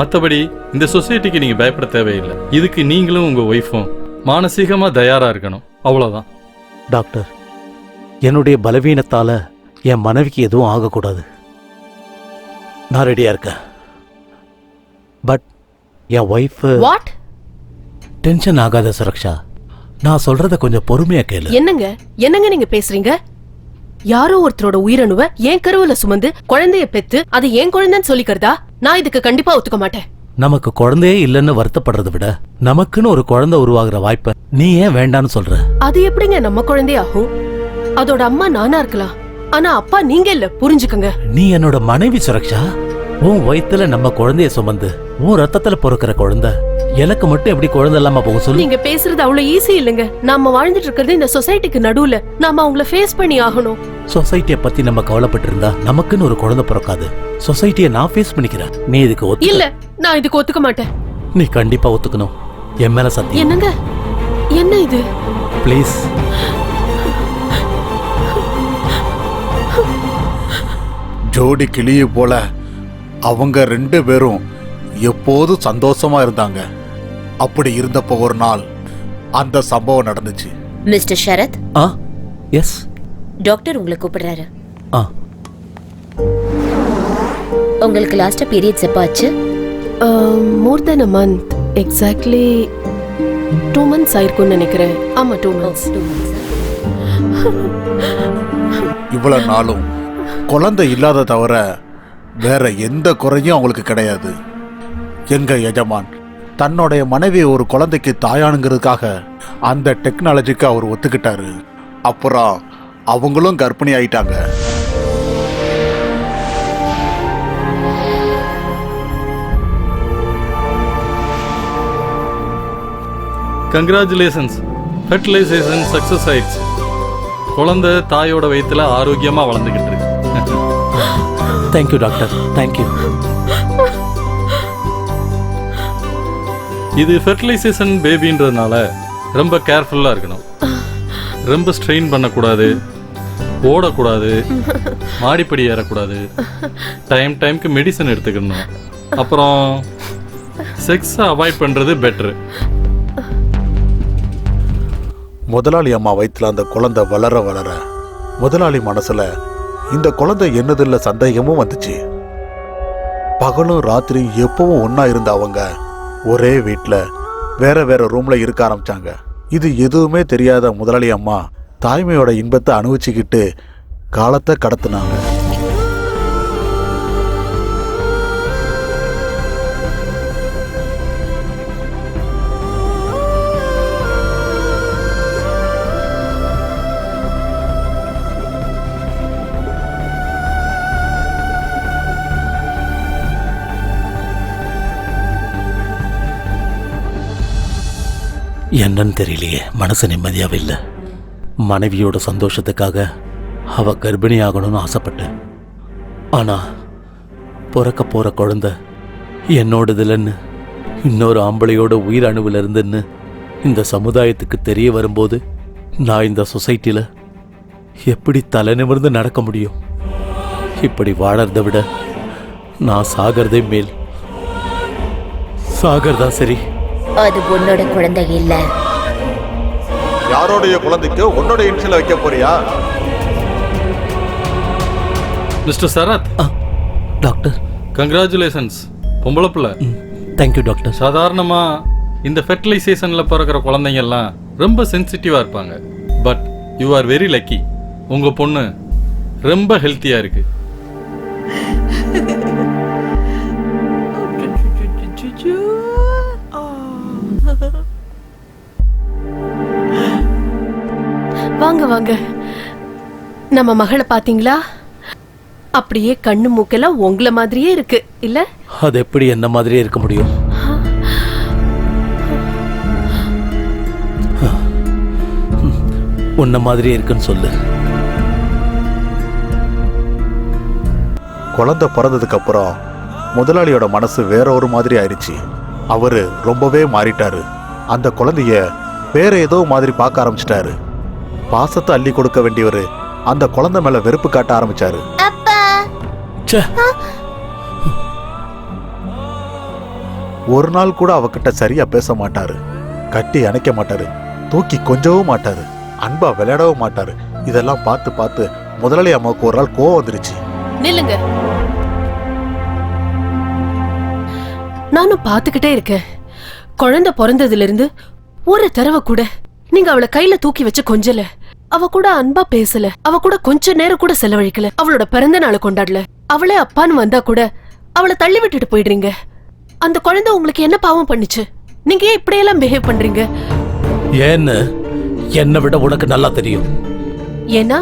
மற்றபடி இந்த சொசைட்டிக்கு நீங்க பயப்பட தேவையில்லை. இதுக்கு நீங்களும் உங்க ஒய்ஃபும் மானசீகமா தயாரா இருக்கணும், அவ்வளவுதான். டாக்டர், என்னுடைய பலவீனத்தால என் மனைவிக்கு எதுவும் ஆகக்கூடாது. நான் ரெடியா இருக்கேன். But N wife what? Tension ஆகாத சுரக்ஷா, நான் சொல்றத கொஞ்சம் பொறுமையா கேளு. என்னங்க என்னங்க நீங்க பேசுறீங்க? யாரோ ஒருத்தரோட உயிரணுவ என் கருவுல சுமந்து குழந்தைய பெத்து அது என் குழந்தைன்னு சொல்லிக்கிறதா நான் இதுக்கு கண்டிப்பா ஒத்துக்க மாட்டேன். நமக்கு குழந்தையே இல்லைன்னு வருத்தப்படுறதை விட நமக்குன்னு ஒரு குழந்தை உருவாகிற வாய்ப்பை நீ ஏன் வேண்டான்னு சொல்ற? அது எப்படிங்க நம்ம குழந்தை ஆகும்? அதோட அம்மா நானா இருக்கலாம், ஆனா அப்பா நீங்க இல்ல, புரிஞ்சுக்கங்க. நீ என்னோட மனைவி சுரக்ஷா. உன் வயித்துல நம்ம குழந்தைய சுமந்து உன் ரத்தத்துல பொறுக்கிற குழந்தை எனக்கு மட்டும் எப்படி குழந்தை இல்லாம போக சொல்லு? நீங்க பேசுறது அவ்வளவு ஈஸி இல்லங்க. நாம வாழ்ந்துட்டு இருக்கிறது இந்த சொசைட்டிக்கு நடுவுல. நாம அவங்கள ஃபேஸ் பண்ணி ஆகணும். சொசைட்டிய பத்தி நம்ம கவலைப்பட்டு இருந்தா நமக்குன்னு ஒரு குழந்தை பிறக்காது. சொசைட்டிய நான் ஃபேஸ் பண்ணிக்கிறேன். நீ இதுக்கு இல்ல, நான் இதுக்கு ஒத்துக்க மாட்டேன். நீ கண்டிப்பா ஒத்துக்கணும். என் மேல சத்தியம். என்னங்க என்ன இது? ப்ளீஸ். ஜோடி கிளியை போல அவங்க 2 பேரும் எப்போதும் சந்தோஷமா இருந்தாங்க. அப்படி இருந்தப்போ ஒரு நாள் அந்த சம்பவம் நடந்துச்சு. மிஸ்டர் ஷரத், எஸ், டாக்டர் உங்களை கூப்பிடுறாரு. உங்களுக்கு லாஸ்டா பீரியட்ஸ் எப்ப ஆச்சு? மோர் தென் a month. எக்ஸாக்ட்லி 2 months ஆயிருக்கும்னு நினைக்கிறேன். ஆமா, 2 months. இவ்வளவு நாளும் குழந்தை இல்லாத தவிர வேற எந்த குறையும் அவங்களுக்கு கிடையாது. எங்க எஜமான் தன்னுடைய மனைவி ஒரு குழந்தைக்கு தாயானுங்கிறதுக்காக அந்த டெக்னாலஜிக்கு அவர் ஒத்துக்கிட்டாரு. அப்புறம் அவங்களும் கர்ப்பிணி ஆயிட்டாங்க. கங்க்ராச்சுலேஷன்ஸ், ஃபெர்டிலைசேஷன் சக்சஸ் ஆயிடுச்சு. குழந்தை தாயோட வயித்துல ஆரோக்கியமா வளர்ந்துகிட்டு இருக்கு. Thank you doctor, thank you. இது ஃபெர்டிலைசேஷன் பேபின்றதுனால ரொம்ப கேர்ஃபுல்லா இருக்கணும். ரொம்ப ஸ்ட்ரெயின் பண்ணக்கூடாது, ஓடக்கூடாது, மாடிப்படி ஏறக்கூடாது, டைம்க்கு மெடிசன் எடுத்துக்கணும். அப்புறம் செக்ஸை அவாய்ட் பண்றது பெட்ரு. முதலாளி அம்மா வயிற்றுல அந்த குழந்தை வளர வளர முதலாளி மனசுல இந்த குழந்தை என்னதில்ல சந்தேகமும் வந்துச்சு. பகலும் ராத்திரி எப்பவும் ஒன்னா இருந்த அவங்க ஒரே வீட்டில் வேற வேற ரூம்ல இருக்க ஆரம்பிச்சாங்க. இது எதுவுமே தெரியாத முதலாளி அம்மா தாய்மையோட இன்பத்தை அனுபவிச்சுக்கிட்டு காலத்தை கடத்தினாங்க. என்னன்னு தெரியலையே, மனசு நிம்மதியாவே இல்லை. மனைவியோட சந்தோஷத்துக்காக அவ கர்ப்பிணி ஆகணும்னு ஆசைப்பட்டேன். ஆனா பிறக்க போற குழந்தை என்னோடதுலன்னு இன்னொரு ஆம்பளையோட உயிர் அணுவில் இருந்துன்னு இந்த சமுதாயத்துக்கு தெரிய வரும்போது நான் இந்த சொசைட்டில எப்படி தலை நிமிர்ந்து நடக்க முடியும்? இப்படி வாழறதை விட நான் சாகிறதே மேல். சாகிறதா சரி. அது உன்னோட குழந்தை இல்ல. யாரோடைய குழந்தைக்கு உன்னோட இன்சியல் வைக்க போறியா? மிஸ்டர் சரத். டாக்டர், கங்க்ராச்சுலேஷன்ஸ், பொம்பளை பிள்ளை. Thank you doctor. சாதாரணமா இந்த ஃபெர்டிலைசேஷன்ல பிறக்கிற குழந்தைங்க எல்லாம் ரொம்ப சென்சிட்டிவா இருப்பாங்க. But you are very lucky. உங்க பொண்ணு ரொம்ப ஹெல்த்தியா இருக்கு. வாங்க வாங்க, நம்ம மகளை பாத்தீங்களா? அப்படியே கண்ணு மூக்கெல்லாம் உங்களை மாதிரியே இருக்கு இல்ல? அது எப்படி என்ன மாதிரியே இருக்க முடியும்? உன்ன மாதிரியே இருக்குன்னு சொல்லு. குழந்தை பிறந்ததுக்கு அப்புறம் முதலாளியோட மனசு வேற ஒரு மாதிரி ஆயிடுச்சு. அவரு ரொம்பவே மாறிட்டாரு. அந்த குழந்தைய வேற ஏதோ மாதிரி பார்க்க ஆரம்பிச்சிட்டாரு. பாசத்தை அள்ளி கொடுக்க வேண்டியவரு அந்த குழந்தை மேல வெறுப்பு காட்ட ஆரம்பிச்சாரு. ஒரு நாள் கூட அவகிட்ட சரியா பேச மாட்டாரு, கட்டி அணைக்க மாட்டாரு, தூக்கி கொஞ்சவும் மாட்டாரு, அன்பா விளையாடவும் மாட்டாரு. இதெல்லாம் பார்த்து பார்த்து முதலாளி அம்மாவுக்கு ஒரு நாள் கோவம் வந்துருச்சு. நில்லுங்க, நானும் பாத்துக்கிட்டே இருக்கேன். குழந்தை பிறந்ததுல இருந்து ஒரு தடவை கூட நீங்க அவளை கையில தூக்கி வச்சு கொஞ்சல. அவ கூட அன்பா பேசல, அவ கூட கொஞ்ச நேரம் கூட செலவழிக்கல, அவளோட பிறந்த நாளை கொண்டாடல. அவளே அப்பான்னு வந்தா கூட அவளை தள்ளி விட்டுட்டு போயிடுறீங்க. அந்த குழந்தை உங்களுக்கு என்ன பாவம் பண்ணுச்சு? நீங்க ஏன் இப்படியெல்லாம் பிஹேவ் பண்றீங்க? ஏன்னு என்னை விட உனக்கு நல்லா தெரியும். ஏன்னா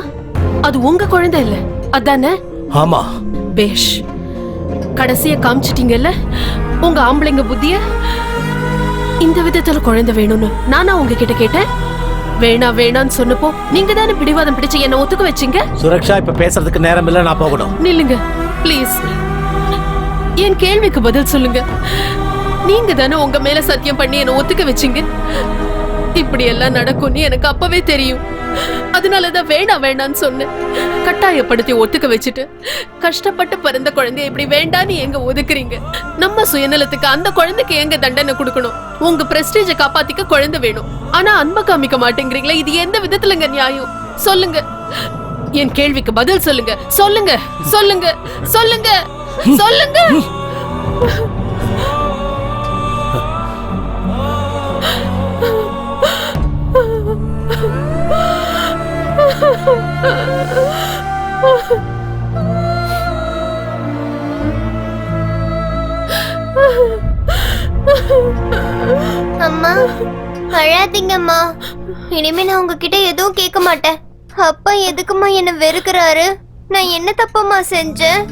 அது உங்க குழந்தை இல்ல, அதானே? ஆமா. பேஷ், கடைசியா காமிச்சிட்டீங்கல்ல உங்க ஆம்பளைங்க புத்திய. இந்த விதத்துல குழந்தை வேணும்னு நானா உங்ககிட்ட கேட்டேன்? வேணான்னு சொன்னப்போ நீங்க தானே பிடிவாதம் பிடிச்சு என்ன ஒத்துக்க வச்சீங்க. சுரக்ஷா, இப்ப பேசுறதுக்கு நேரம் இல்ல, நான் போகணும். நில்லுங்க ப்ளீஸ், என் கேள்விக்கு பதில் சொல்லுங்க. நீங்க தானே உங்க மேல சத்தியம் பண்ணி என்ன ஒத்துக்க வச்சீங்க. இப்படி எல்லாம் நடக்கும்னு எனக்கு அப்பவே தெரியும். அதனாலதான் வேணான்னு சொன்னேன். கட்டாயப்படுத்தி ஒத்துக்க வச்சுட்டு கஷ்டப்பட்டு பிறந்த குழந்தைய இப்படி வேண்டான்னு எங்க ஒதுக்குறீங்க? நம்ம சுயநலத்துக்கு அந்த குழந்தைக்கு எங்க தண்டனை கொடுக்கணும்? உங்க பிரஸ்டீஜ காப்பாத்திக்க குழந்தை வேணும், ஆனா அன்பை காமிக்க மாட்டேங்கிறீங்களா? இது எந்த விதத்துலங்க நியாயம்? சொல்லுங்க, என் கேள்விக்கு பதில் சொல்லுங்க. சொல்லுங்க சொல்லுங்க சொல்லுங்க சொல்லுங்க. அம்மா, அழாதீங்கம்மா. இனிமே நான் உங்ககிட்ட எதுவும் கேட்க மாட்டேன். அப்பா எதுக்குமா என்ன வெறுக்கிறாரு? நான் என்ன தப்பம்மா செஞ்சேன்?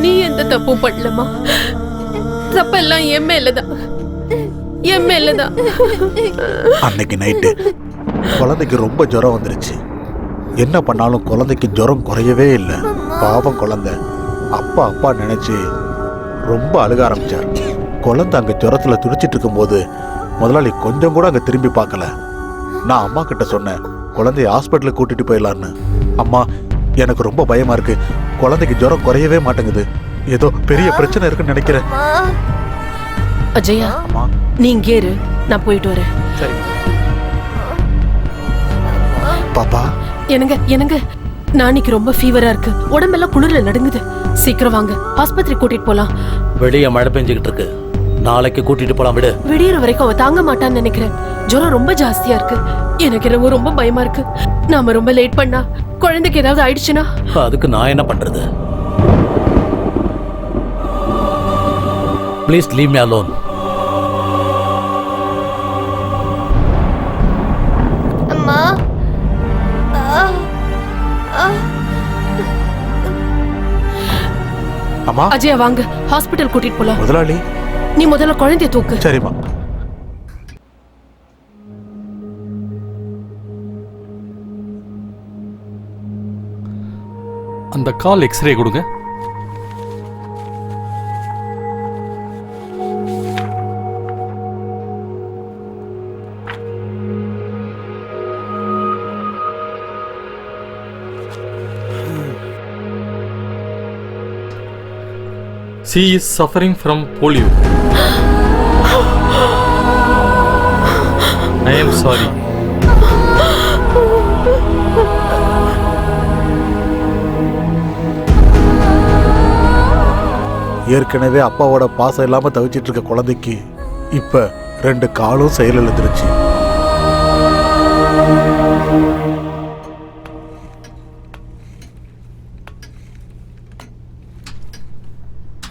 நீ எந்த தப்பும் பண்ணலமா. தப்பெல்லாம் என் மேலதான். அன்னைக்கு நைட்டு குழந்தைக்கு ரொம்ப ஜுரம் வந்துருச்சு. என்ன பண்ணாலும் குழந்தைக்கு ஜுரம் குறையவே இல்லை. பாவம் குழந்தை அப்பா நினைச்சு ரொம்ப அழுக ஆரம்பிச்சார். குழந்தை அங்க ஜுரத்துல துடிச்சிட்டு இருக்கும்போது முதலாளி கொஞ்சம் கூட அங்க திரும்பி பார்க்கல. நான் அம்மா கிட்ட சொன்னேன், குழந்தைய ஹாஸ்பிட்டலுக்கு கூட்டிட்டு போயிடலான்னு. அம்மா, எனக்கு ரொம்ப பயமா இருக்கு, குழந்தைக்கு ஜுரம் குறையவே மாட்டேங்குது, ஏதோ பெரிய பிரச்சனை இருக்குன்னு நினைக்கிறேன். அஜயா, நீ இங்கே இரு, நான் போயிட்டு வரேன். சரி பாப்பா. எனக்கு நாளைக்கு ரொம்ப ஃபீவரா இருக்கு, உடம்பெல்லாம் குளிர்ல நடுங்குது. சீக்கிரம் வாங்க, ஆஸ்பத்திரி கூட்டிட்டு போலாம். வெளியே மழை பெஞ்சுக்கிட்டு இருக்கு, நாளைக்கு கூட்டிட்டு போலாம். விடு. விடியற வரைக்கும் அவ தாங்க மாட்டான்னு நினைக்கிறேன். ஜுரம் ரொம்ப ஜாஸ்தியா இருக்கு. எனக்கு என்னவோ ரொம்ப பயமா இருக்கு. நாம ரொம்ப லேட் பண்ணா குழந்தைக்கு ஏதாவது ஆயிடுச்சுன்னா அதுக்கு நான் என்ன பண்றது? Please leave me alone. அம்மா, அம்மா. அஜயா வாங்க, ஹாஸ்பிட்டல் கூட்டிட்டு போலாம். முதலாளி, நீ முதல்ல குழந்தைய தூக்கு. சரிம்மா. அந்த கால் எக்ஸ்ரே கொடுங்க. She is suffering from polio. I am sorry. ஏற்கனவே அப்பாவோட பாசம் இல்லாம தவிச்சிட்டு இருக்க குழந்தைக்கு இப்ப 2 காலும் செயலிழந்துருச்சு.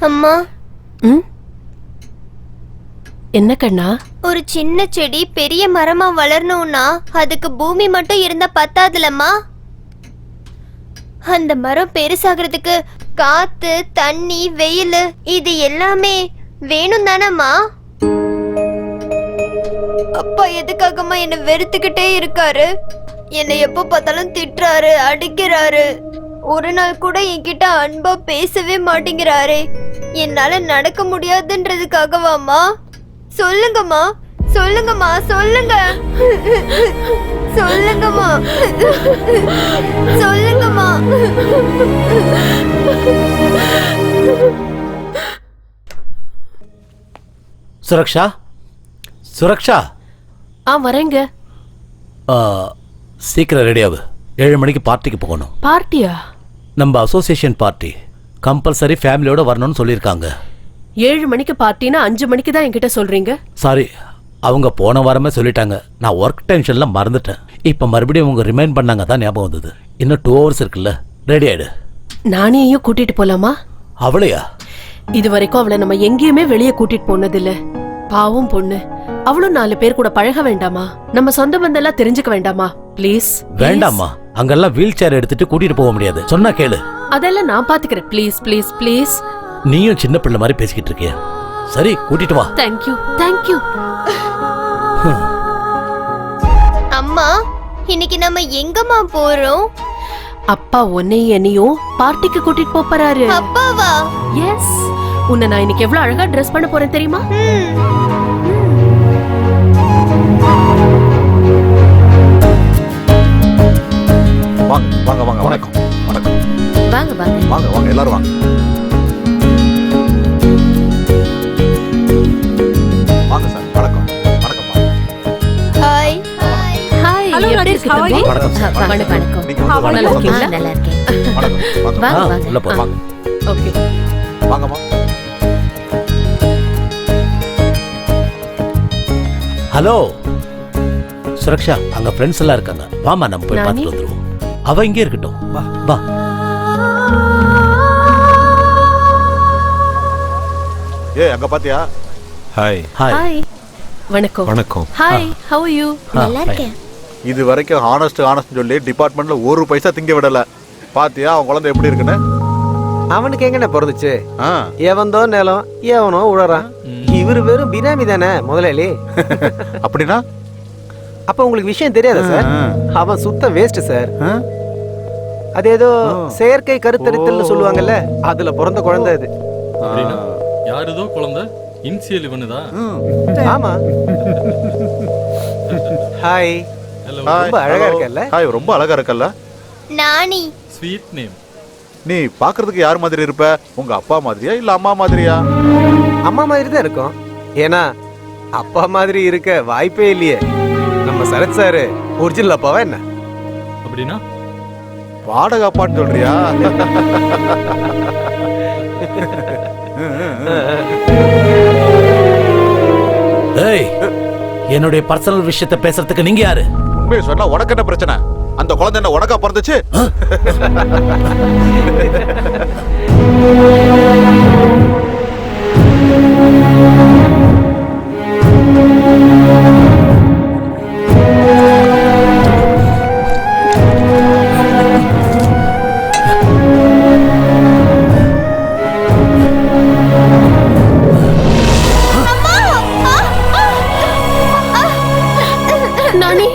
அம்மா, என்ன கண்ணா? ஒரு சின்ன செடி பெரிய மரமா வளரணும்னா அதுக்கு பூமி மட்டும் இருந்தா பத்தாதுலம்மா. அந்த மரம் பெருசாகிறதுக்கு காத்து, தண்ணி, வெயில் இது எல்லாமே வேணும் தானம்மா. அப்பா எதுக்காகம்மா என்ன வெறுத்துக்கிட்டே இருக்காரு? என்னை எப்போ பார்த்தாலும் திட்டுறாரு, அடிக்கிறாரு. ஒரு நாள் கூட என்கிட்ட அன்பா பேசவே மாட்டேங்கிறாரே. என்னால நடக்க முடியாதுன்றதுக்காகவாம்மா? சொல்லுங்கம்மா, சொல்லுங்கம்மா, சொல்லுங்க, சொல்லுங்கம்மா, சொல்லுங்கம்மா. சுரக்ஷா, சுரக்ஷா. வரேங்க. சீக்கிரம் ரெடியாகு, 7 மணிக்கு பார்ட்டிக்கு போகணும். பார்ட்டியா? நம்ம அசோசியேஷன் பார்ட்டி, கம்பல்சரி ஃபேமிலியோட வரணும்னு சொல்லியிருக்காங்க. 7 மணிக்கு பார்ட்டினா 5 மணிக்கு தான் என்கிட்ட சொல்றீங்க. சாரி, அவங்க போன வாரமே சொல்லிட்டாங்க. நான் ஒர்க் டென்ஷன்ல மறந்துட்டேன். இப்ப மறுபடியும் அவங்க ரிமைண்ட் பண்ணாங்க தான் ஞாபகம் வந்தது. இன்னும் 2 hours இருக்குல்ல, ரெடி ஆயிடு. நானியையும் கூட்டிட்டு போலாமா? அவளையா? இது வரைக்கும் அவளை நம்ம எங்கேயுமே வெளியே கூட்டிட்டு போனதில்ல. பாவம் பொண்ணு, அவளும் 4 பேர் கூட பழக வேண்டாமா? நம்ம சொந்த பந்தெல்லாம் தெரிஞ்சுக்க வேண்டாமா? ப்ளீஸ். வேண்டாமா, அங்கெல்லாம் வீல் சேர் எடுத்துட்டு கூட்டிட்டு போக முடியாது. சொன்னா கேளு. அதெல்லாம் நான் பாத்துக்கிறேன். Please please please. நீயும் சின்ன பிள்ளை மாதிரி பேசிக்கிட்டு இருக்கிய. சரி, கூட்டிட்டு வா. Thank you thank you. அம்மா, இன்னைக்கு நம்ம எங்கம்மா போறோம்? அப்பா உன்னையும் என்னையும் பார்ட்டிக்கு கூட்டிட்டு போறாரு. அப்பாவா? எஸ். உன்னை நான் இன்னைக்கு எவ்வளவு அழகா ட்ரெஸ் பண்ண போறேன் தெரியுமா? வாங்க வாங்க வாங்க. வணக்கம் வணக்கம். வாங்க வாங்க. வாங்க வாங்க எல்லாரும் வாங்க. வாங்க சார். வணக்கம் வணக்கம்மா. ஹாய். ஹாய். எப்படி இருக்கு தம்பி? வணக்கம் சார். வணக்கம். நீங்க வந்து நல்லா இருக்கீங்களா? நல்லா இருக்கேன். வணக்கம் வாங்க. வாங்க ஆ, வாங்க. உள்ள போ. வாங்க ஓகே. வாங்கம்மா. ஹலோ சுரக்ஷா, அங்க ஃப்ரெண்ட்ஸ் எல்லாம் இருக்காங்க. வாமா, நம்ம போய் நானி? பார்த்துட்டு வந்துருவோம். அவ இங்கே இருக்கட்டும். வா வா. அங்க பாத்தியா? ஹாய். ஹாய். ஹாய். வணக்கம். வணக்கம். ஹாய். How are you? நல்லா இருக்கேன். இது வரைக்கும் ஹானஸ்ட் சொல்லி டிபார்ட்மெண்ட்ல 1 பைசா திங்க விடல. பாத்தியா அவன் குழந்தை எப்படி இருக்குன்னு? அவனுக்கு எங்கண்ணே பிறந்துச்சு? ஆ. எவன்தோ நிலம் எவனோ உழறான். இவரு வெறும் பினாமி தானே முதலாளி. அப்படின்னா அப்ப உங்களுக்கு விஷயம் தெரியாதா சார்? அவன் சுத்த வேஸ்ட் சார். அது ஏதோ செயற்கை கருத்தரித்தல்னு சொல்லுவாங்கல்ல, அதுல பிறந்த குழந்தை அது. அப்படின்னா யாருதோ குழந்தை இன்சியல் இவனுதா? ஆமா. ஹாய். ஹலோ. ரொம்ப அழகா இருக்கல்ல? ஹாய், ரொம்ப அழகா இருக்கல்ல? நானி. Sweet name. நீ பாக்குறதுக்கு யார் மாதிரி இருப்ப? உங்க அப்பா மாதிரியா இல்ல அம்மா மாதிரியா? அம்மா மாதிரி தான் இருக்கும். ஏன்னா அப்பா மாதிரி இருக்க வாய்ப்பே இல்லையே. நம்ம சரத் சாரு ஒரிஜினல் அப்பாவா என்ன? அப்படின்னா வாடகை அப்பான்னு சொல்றியா? ஏய், என்னுடைய பர்சனல் விஷயத்தை பேசுறதுக்கு நீங்க யாரு? உண்மையை சொன்னா உனக்கு என்ன பிரச்சனை? அந்த குழந்தை என்ன உனக்கா பிறந்துச்சு? நானி.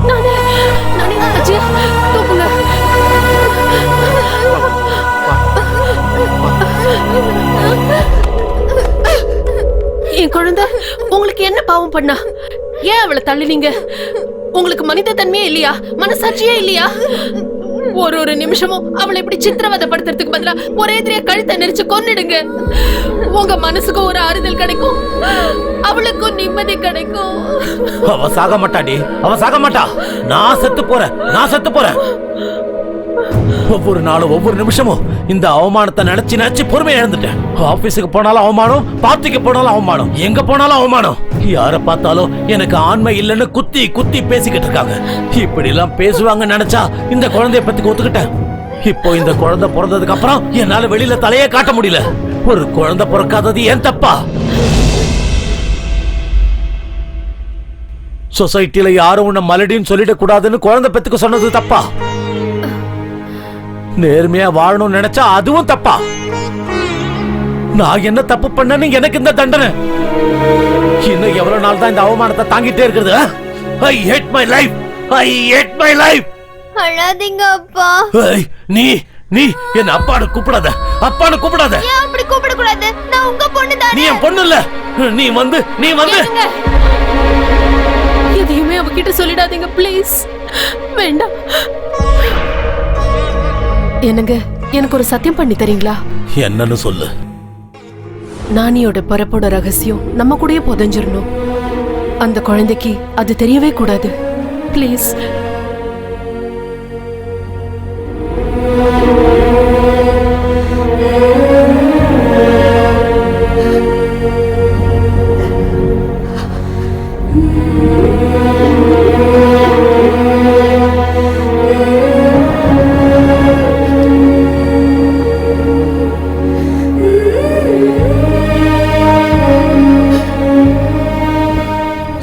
நானி. நானி. அஜய், தூக்குங்க. என் குழந்தை உங்களுக்கு என்ன பாவம் பண்ணா? ஏன் அவளை தள்ளினீங்க? உங்களுக்கு மனித தன்மையே இல்லையா? மனசாட்சியே இல்லையா? ஒரு நிமிஷமும் அவளை இப்படி சித்திரவதைப்படுத்துறதுக்கு பதிலா ஒரே எதிரியா கழுத்தை நெரிச்சு கொன்னிடுங்க. உங்க மனசுக்கு ஒரு ஆறுதல் கிடைக்கும், அவளுக்கும் நிம்மதி கிடைக்கும். அவ சாக மாட்டாடி, அவ சாக மாட்டா. நான் செத்து போறேன். ஒவ்வொரு நாளும் ஒவ்வொரு நிமிஷமும் இந்த அவமானத்தை நினைச்சு பொறுமை இழந்துட்டேன். ஆபீஸுக்கு போனாலும் அவமானம், பார்ட்டிக்கு போனாலும் அவமானம், எங்க போனாலும் அவமானம். யார பார்த்தாலும் எனக்கு ஆண்மை இல்லைன்னு குத்தி பேசிக்கிட்டு இருக்காங்க. இப்படி எல்லாம் பேசுவாங்க நினைச்சா இந்த குழந்தைய பத்தி ஒத்துக்கிட்டேன். இப்போ இந்த குழந்தை பிறந்ததுக்கு அப்புறம் என்னால வெளியில தலையே காட்ட முடியல. ஒரு குழந்தை பிறக்காதது ஏன் தப்பா? சொசைட்டில யாரும் உன்னை மலடின்னு சொல்லிடக் கூடாதுன்னு குழந்தை பெத்துக்க சொன்னது தப்பா? நேர்மையா வாழணும்னு நினைச்சா அதுவும் தப்பா? நான் என்ன தப்பு பண்ணேன்னு எனக்கு இந்த தண்டனை? இன்னும் எவ்வளவு நாள் தான் இந்த அவமானத்தை தாங்கிட்டே இருக்கிறது? I hate my life. அழாதீங்க அப்பா. நீ என்ன அப்பான்னு கூப்பிடாத. ஏன் அப்படி கூப்பிட கூடாது? நான் உங்க பொண்ணு தானே. நீ என் பொண்ணு இல்ல. நீ வந்து ஏங்க? எதையுமே அவகிட்ட சொல்லிடாதீங்க ப்ளீஸ். வேண்டாம். என்னங்க, எனக்கு ஒரு சத்தியம் பண்ணி தரீங்களா? என்னன்னு சொல்லு. நானியோட பிறப்போட ரகசியம் நம்ம கூடயே புதைஞ்சிரணும். அந்த குழந்தைக்கு அது தெரியவே கூடாது. ப்ளீஸ்.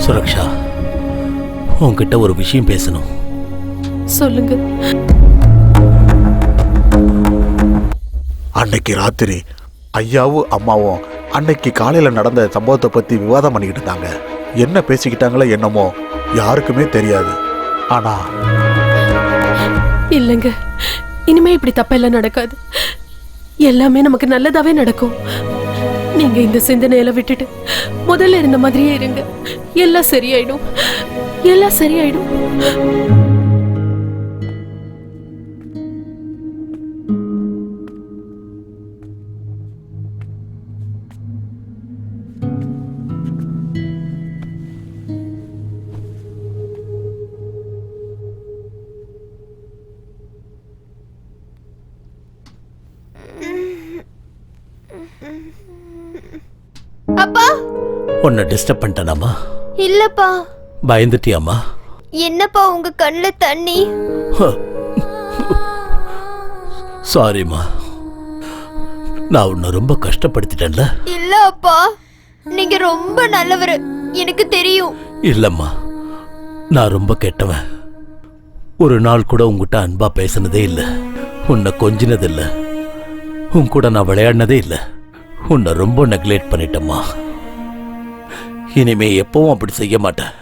சுரக்ஷா, உன்கிட்ட ஒரு விஷயம் பேசணும். சொல்லுங்க. அன்னைக்கு ராத்திரி ஐயாவும் அம்மாவும் அன்னைக்கு காலையில நடந்த சம்பவத்தை பத்தி விவாதம் பண்ணிக்கிட்டு இருந்தாங்க. என்ன பேசிக்கிட்டாங்களோ என்னமோ யாருக்குமே தெரியாது. ஆனா இல்லைங்க, இனிமே இப்படி தப்பெல்லாம் நடக்காது. எல்லாமே நமக்கு நல்லதாவே நடக்கும். நீங்க இந்த சிந்தனையில விட்டுட்டு முதல்ல இருந்த மாதிரியே இருங்க. எல்லாம் சரியாயிடும், எல்லாம் சரியாயிடும். அப்பா, உன்னை டிஸ்டர்ப் பண்ணிட்டேனாமா? இல்லப்பா. பயந்துட்டியாமா? என்னப்பா உங்க கண்ணுல தண்ணி? சாரிம்மா, நான் உன்னை ரொம்ப கஷ்டப்படுத்திட்டேன்ல. இல்ல அப்பா, நீங்க ரொம்ப நல்லவரு, எனக்கு தெரியும். இல்லம்மா, நான் ரொம்ப கெட்டவன். ஒரு நாள் கூட உங்ககிட்ட அன்பா பேசினதே இல்லை, உன்னை கொஞ்சினதில்லை, உன் கூட நான் விளையாடினதே இல்லை. உன்னை ரொம்ப நெக்லெக்ட் பண்ணிட்டேம்மா. இனிமே எப்பவும் அப்படி செய்ய மாட்டேன்.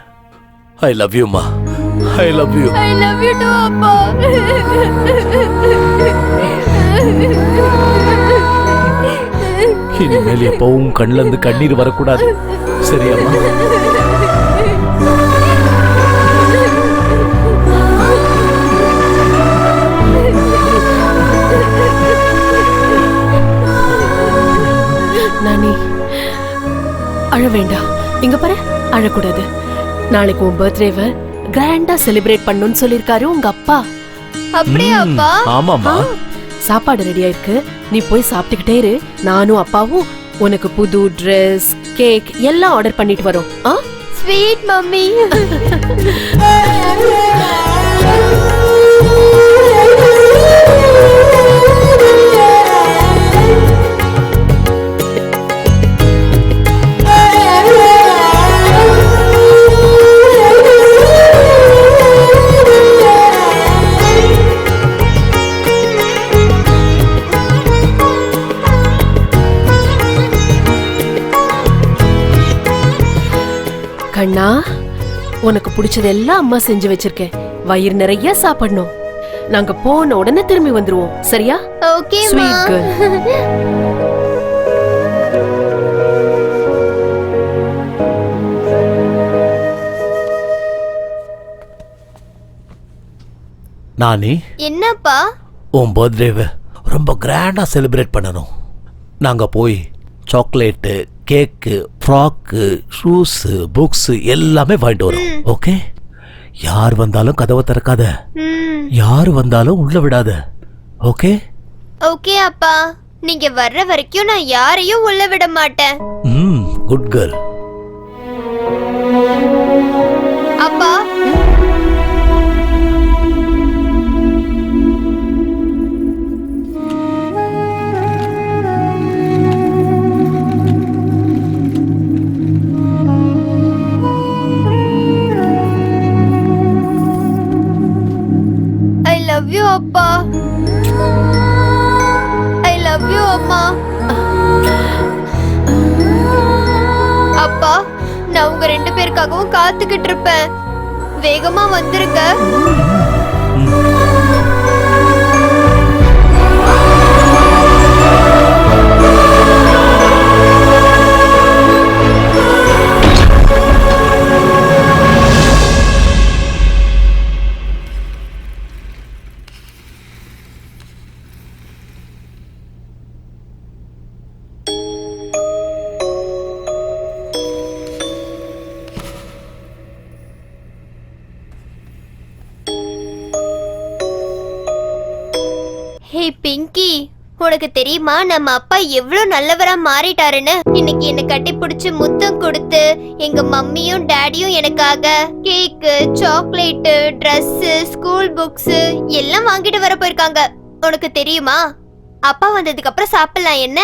ஐ லவ் யூமா, I love you. I love you too அப்பா. இனிமேல் எப்பவும் கண்ணுல இருந்து கண்ணீர் வரக்கூடாது, சரியாம்மா? நானி, அழ வேண்டாம். இங்க பாரு, அழக்கூடாது. நாளைக்கு உன் பர்த்டேவை கிராண்டா செலிப்ரேட் பண்ணணும்னு சொல்லிருக்காரு உங்க அப்பா. அப்படியா அப்பா? ஆமாமா. சாப்பாடு ரெடியா இருக்கு, நீ போய் சாப்பிட்டுக்கிட்டே இரு. நானும் அப்பாவும் உனக்கு புது ட்ரெஸ், கேக் எல்லாம் ஆர்டர் பண்ணிட்டு வரோம். Sweet mummy. கண்ணா, உனக்கு பிடிச்சதெல்லாம் அம்மா செஞ்சு வச்சிருக்கேன். வயிறு நிறைய சாப்பிடணும். நாங்க போன உடனே திரும்பி வந்துருவோம், சரியா? ஓகே மா. Sweet girl. நானி, என்னப்பா? உன் பர்த்டேவை ரொம்ப கிராண்டா செலிப்ரேட் பண்ணணும். நாங்க போய் சாக்லேட்டு, கேக்கு, ஃப்ராக்கு, ஷூஸு, புக்ஸு எல்லாமே வாங்கிட்டு வரோம். ஓகே? யார் வந்தாலும் கதவை திறக்காத, யார் வந்தாலும் உள்ள விடாத. ஓகே? ஓகே அப்பா, நீங்க வர்ற வரைக்கும் நான் யாரையும் உள்ள விட மாட்டேன். Good girl. அப்பா, ஐ லவ் யூ அப்பா. ஐ லவ் யூ அம்மா. அப்பா, நான் உங்க ரெண்டு பேருக்காகவும் காத்துக்கிட்டு இருப்பேன். வேகமா வந்துருங்க. ஹே பிங்கி, உனக்கு தெரியுமா நம்ம அப்பா எவ்வளவு நல்லவரா மாறிட்டாருன்னு? இன்னைக்கு என்ன கட்டி பிடிச்சு முத்தம் கொடுத்து எங்க மம்மியும் டாடியும் எனக்காக கேக்கு, சாக்லேட்டு, Dress, ஸ்கூல் புக்ஸ் எல்லாம் வாங்கிட்டு வர போயிருக்காங்க. உனக்கு தெரியுமா? அப்பா வந்ததுக்கு அப்புறம் சாப்பிடலாம் என்ன?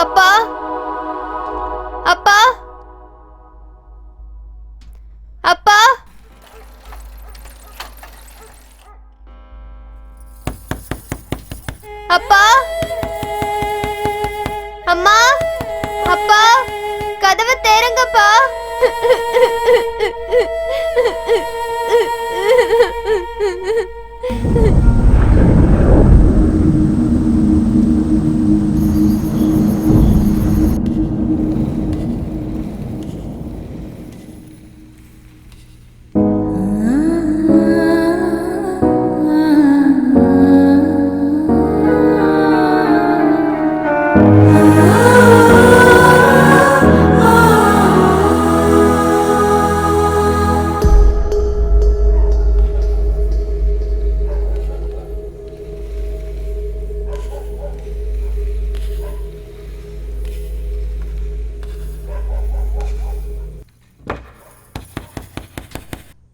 அப்பா, அப்பா, அப்பா, அப்பா, அம்மா, அப்பா, கதவை திறங்கப்பா.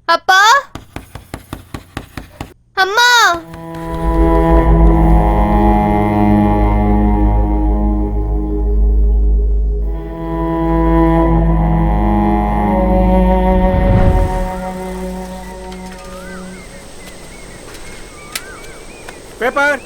அப்பா, அம்மா, பேப்பர்.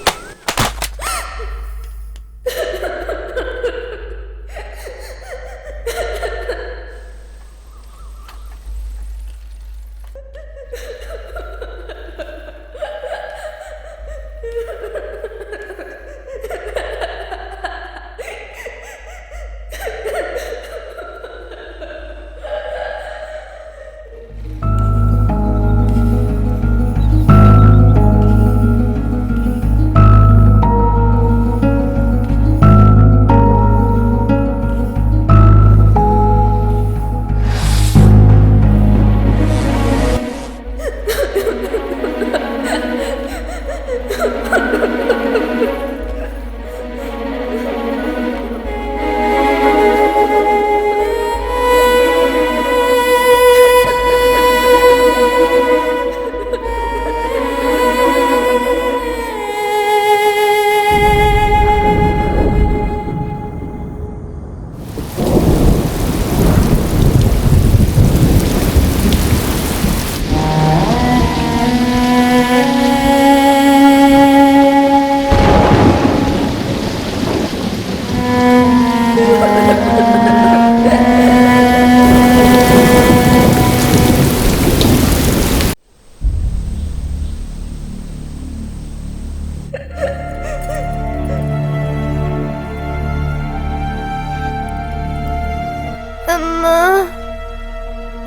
அம்மா,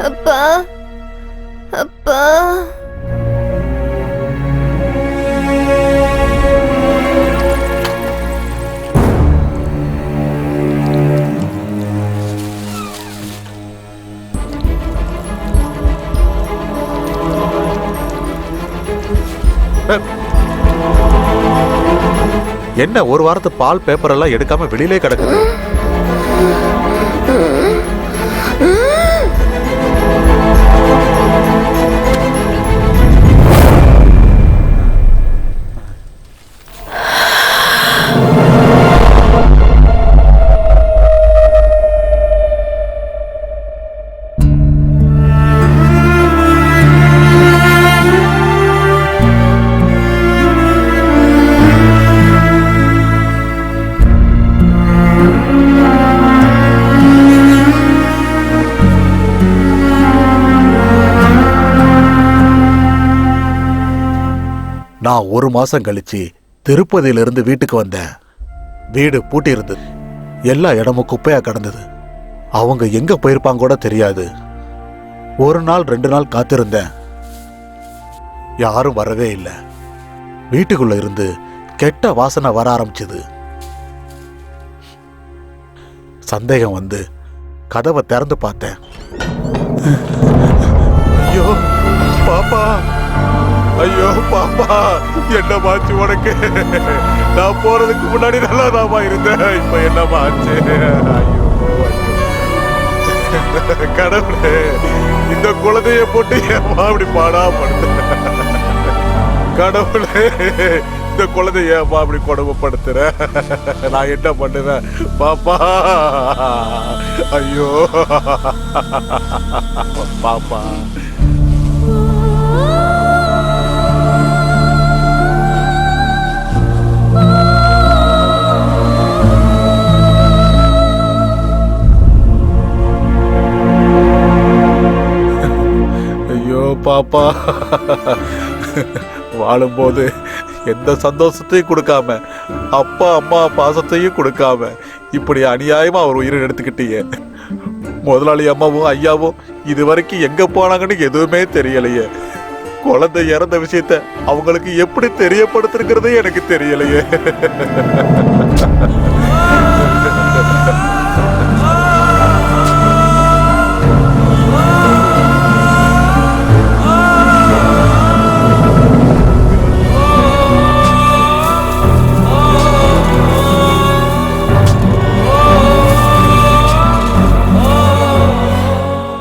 அப்பா, அப்பா. என்ன ஒரு வாரத்து பால் பேப்பர் எல்லாம் எடுக்காம வெளியிலே கிடக்குது? நான் 1 மாசம் கழிச்சு திருப்பதியிலிருந்து வீட்டுக்கு வந்தேன். வீடு பூட்டி இருந்தது. எல்லா இடமும் குப்பையா கிடந்தது. அவங்க எங்க போயிருப்பாங்க கூட தெரியாது. 1 நாள் 2 நாள் காத்திருந்தேன். யாரும் வரவே இல்லை. வீட்டுக்குள்ள இருந்து கெட்ட வாசனை வர ஆரம்பிச்சது. சந்தேகம் வந்து கதவை திறந்து பார்த்தேன். ஐயோ பாப்பா, ஐயோ பாப்பா, என்ன மாச்சு உனக்கு? நான் போறதுக்கு முன்னாடி நல்லா தாமா இருந்தேன். இப்ப என்ன மாச்சு? ஐயோ கடவுளே, இந்த குழந்தைய போட்டு ஏமா அப்படி பாடா படுத்த? கடவுளே, இந்த குழந்தைய ஏமா அப்படி கொடுமைப்படுத்துற? நான் என்ன பண்ணுவேன் பாப்பா? ஐயோ பாப்பா. ஐயோ பாப்பா, வாழும்போது எந்த சந்தோஷத்தையும் கொடுக்காம, அப்பா அம்மா பாசத்தையும் கொடுக்காம, இப்படி அநியாயமா அவர் உயிரை எடுத்துக்கிட்டீங்க. முதலாளி அம்மாவும் ஐயாவும் இது வரைக்கும் எங்க போனாங்கன்னு எதுவுமே தெரியலையே. குழந்தை இறந்த விஷயத்த அவங்களுக்கு எப்படி தெரியப்படுத்துறதே எனக்கு தெரியலையே.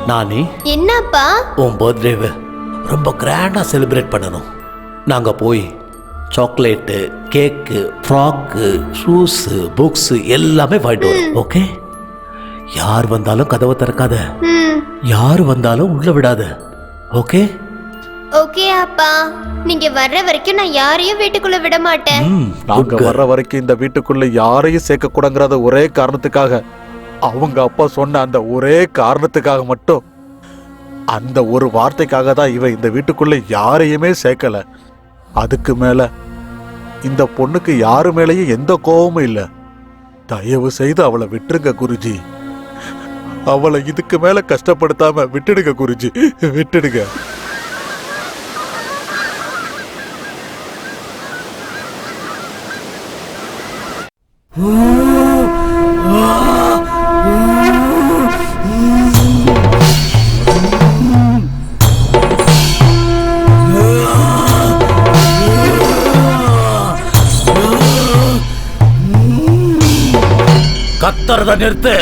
நானி, என்னப்பா? உன் பர்த்டேவை ரொம்ப கிராண்டா செலிப்ரேட் பண்ணணும். நாங்க போய் சாக்லேட்டு, கேக்கு, ஃப்ராக்கு, ஷூஸு, புக்ஸ் எல்லாமே வாங்கிட்டு வரோம். ஓகே? யார் வந்தாலும் கதவை திறக்காத, யார் வந்தாலும் உள்ள விடாத. ஓகே? ஓகே அப்பா. நீங்க வர்ற வரைக்கும் நான் யாரையும் வீட்டுக்குள்ள விட மாட்டேன். நாங்க வர்ற வரைக்கும் இந்த வீட்டுக்குள்ள யாரையும் சேர்க்க கூடாங்கிறத ஒரே காரணத்துக்காக, அவங்க அப்பா சொன்ன அந்த ஒரே காரணத்துக்காக மட்டும், அந்த ஒரு வார்த்தைக்காக தான் இவன் இந்த வீட்டுக்குள்ள யாரையுமே சேர்க்கல. அதுக்கு மேல இந்த பொண்ணுக்கு யாரு மேலேயும் எந்த கோபமும் இல்லை. தயவு செய்து அவளை விட்டுருங்க குருஜி. அவளை இதுக்கு மேல கஷ்டப்படுத்தாம விட்டுடுங்க குருஜி, விட்டுடுங்க. கத்துறத நிறுத்து.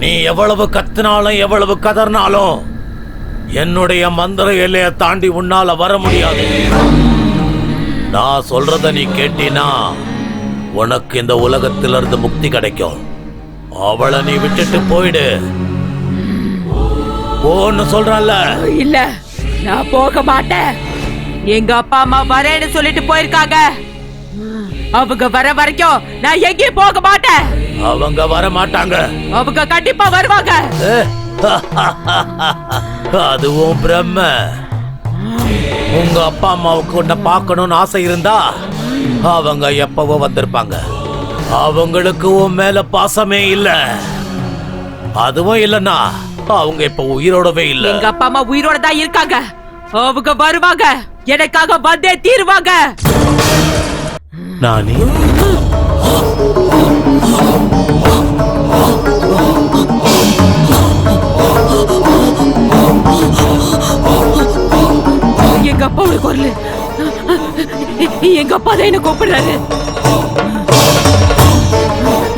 நீ எவ்வளவு கத்தினாலும் எவ்வளவு கதறினாலும் என்னுடைய மந்திர எல்லையை தாண்டி உன்னால வர முடியாது. நான் சொல்றத நீ கேட்டினா உனக்கு இந்த உலகத்திலிருந்து முக்தி கிடைக்கும். அவளை நீ விட்டுட்டு போயிடு. போன்னு சொல்றல்ல. இல்ல, நான் போக மாட்டேன். எங்க அப்பா அம்மா வரேன்னு சொல்லிட்டு போயிருக்காங்க. அவங்க வர வரைக்கும் நான் எங்கேயும் போக மாட்டேன். அவங்க வர மாட்டாங்க. அவங்க கண்டிப்பா வருவாங்க. அதுவும் பிரம்ம. உங்க அப்பா அம்மாவுக்கு உன்னை பார்க்கணும்னு ஆசை இருந்தா அவங்க எப்பவோ வந்திருப்பாங்க. அவங்களுக்கு உன் மேல பாசமே இல்ல. அதுவும் இல்லன்னா அவங்க இப்ப உயிரோடவே இல்ல. எங்க அப்பா அம்மா உயிரோட தான் இருக்காங்க. அவங்க வருவாங்க, எனக்காக வந்தே தீருவாங்க. நானி, எங்க அப்பாவோட குரல். எங்க அப்பா தான் என்ன கூப்பிடுறாரு.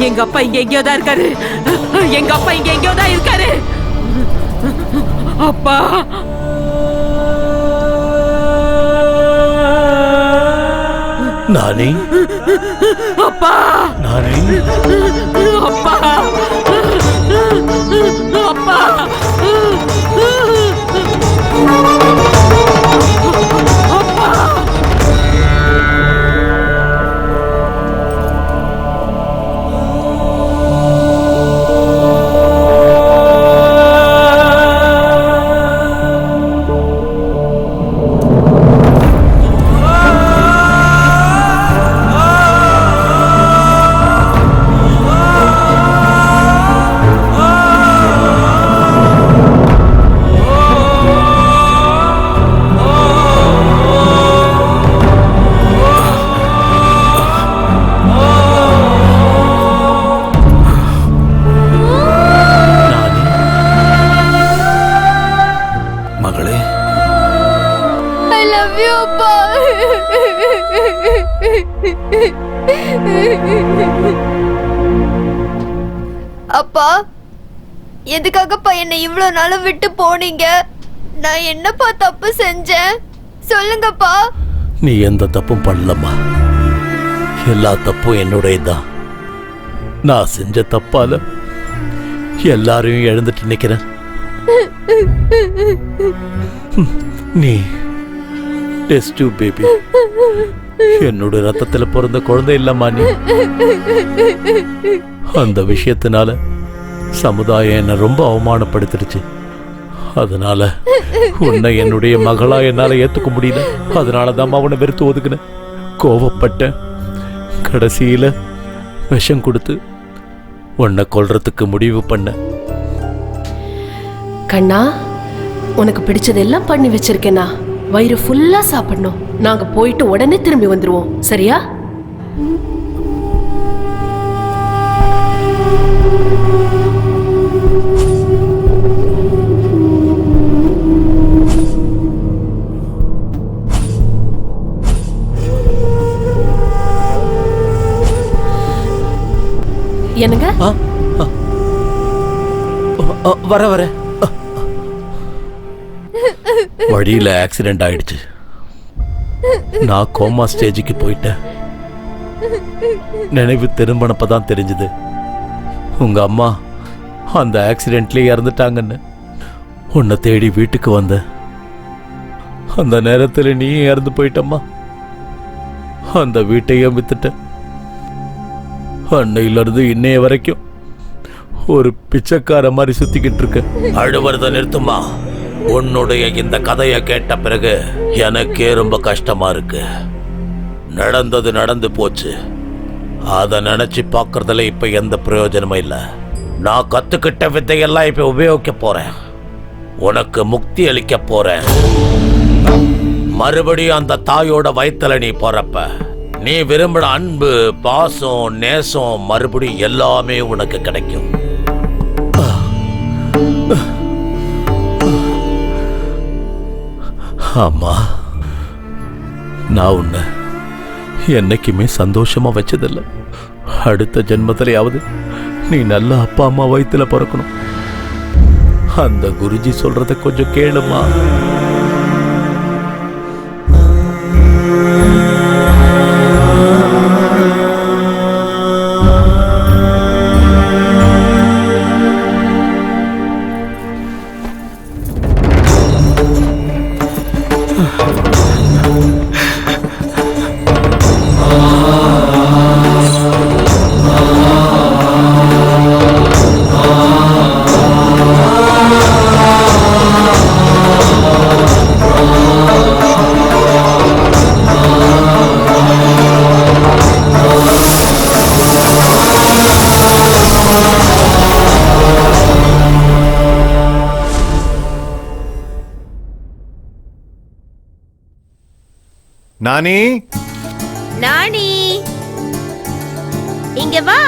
எங்க அப்பா இங்க எங்கேயோ தான் இருக்காரு. எங்க அப்பா இங்க எங்கேயோ தான் இருக்காரு. அப்பா, நானி, அப்பா, நானி, அப்பா, அப்பா. யூ அப்பா. அப்பா, எதுக்காகப்பா என்னை இவ்வளவு நாளும் விட்டு போனீங்க? நான் என்னப்பா தப்பு செஞ்சேன் சொல்லுங்கப்பா. நீ எந்த தப்பும் பண்ணலம்மா. எல்லா தப்பும் என்னுடையதான். நான் செஞ்ச தப்பால எல்லாரையும் இழந்துட்டு நிக்கிறேன். நீ டெஸ்ட் டியூப் பேபி, என்னோட ரத்தத்துல பிறந்த குழந்தை இல்லம்மா நீ. அந்த விஷயத்தினால சமுதாயம் என்ன ரொம்ப அவமானப்படுத்திடுச்சு. அதனால உன்னை என்னுடைய மகளா என்னால ஏத்துக்க முடியல. அதனாலதான் அவனை வெறுத்து ஒதுக்குனேன், கோவப்பட்டேன். கடைசியில விஷம் கொடுத்து உன்னை கொல்றதுக்கு முடிவு பண்ண. கண்ணா, உனக்கு பிடிச்சதெல்லாம் பண்ணி வச்சிருக்கேனா. வயிறு ஃபுல்லா சாப்பிடணும். நாங்க போயிட்டு உடனே திரும்பி வந்துருவோம், சரியா? என்னங்க? வர வர வழியில ஆக்சிடென்ட் ஆயிடுச்சு. நான் கோமா ஸ்டேஜுக்கு போயிட்டேன். நினைவு திரும்பினப்பதான் தெரிஞ்சது உங்க அம்மா அந்த ஆக்சிடென்ட்லயே இறந்துட்டாங்கன்னு. உன்னை தேடி வீட்டுக்கு வந்த அந்த நேரத்தில் நீ இறந்து போயிட்டம்மா. அந்த வீட்டையும் வித்துட்ட. அன்னையிலிருந்து இன்னைய வரைக்கும் ஒரு பிச்சைக்கார மாதிரி சுத்திக்கிட்டு இருக்க. அழுவறத நிறுத்துமா. உன்னுடைய இந்த கதையை கேட்ட பிறகு எனக்கே ரொம்ப கஷ்டமா இருக்கு. நடந்தது நடந்து போச்சு. அதை நினைச்சு பார்க்கறதுல இப்ப எந்த பிரயோஜனமும் இல்லை. நான் கத்துக்கிட்ட வித்தையெல்லாம் இப்ப உபயோகிக்க போறேன். உனக்கு முக்தி அளிக்க போறேன். மறுபடியும் அந்த தாயோட வயித்துல நீ போறப்ப நீ விரும்பின அன்பு, பாசம், நேசம் மறுபடியும் எல்லாமே உனக்கு கிடைக்கும். ஆமா, நான் உன்னை என்னைக்குமே சந்தோஷமா வச்சதில்லை. அடுத்த ஜென்மத்திலேயாவது நீ நல்ல அப்பா அம்மா வயித்துல பிறக்கணும். அந்த குருஜி சொல்றத கொஞ்சம் கேளுமா. நானி, நானி, இங்க வா.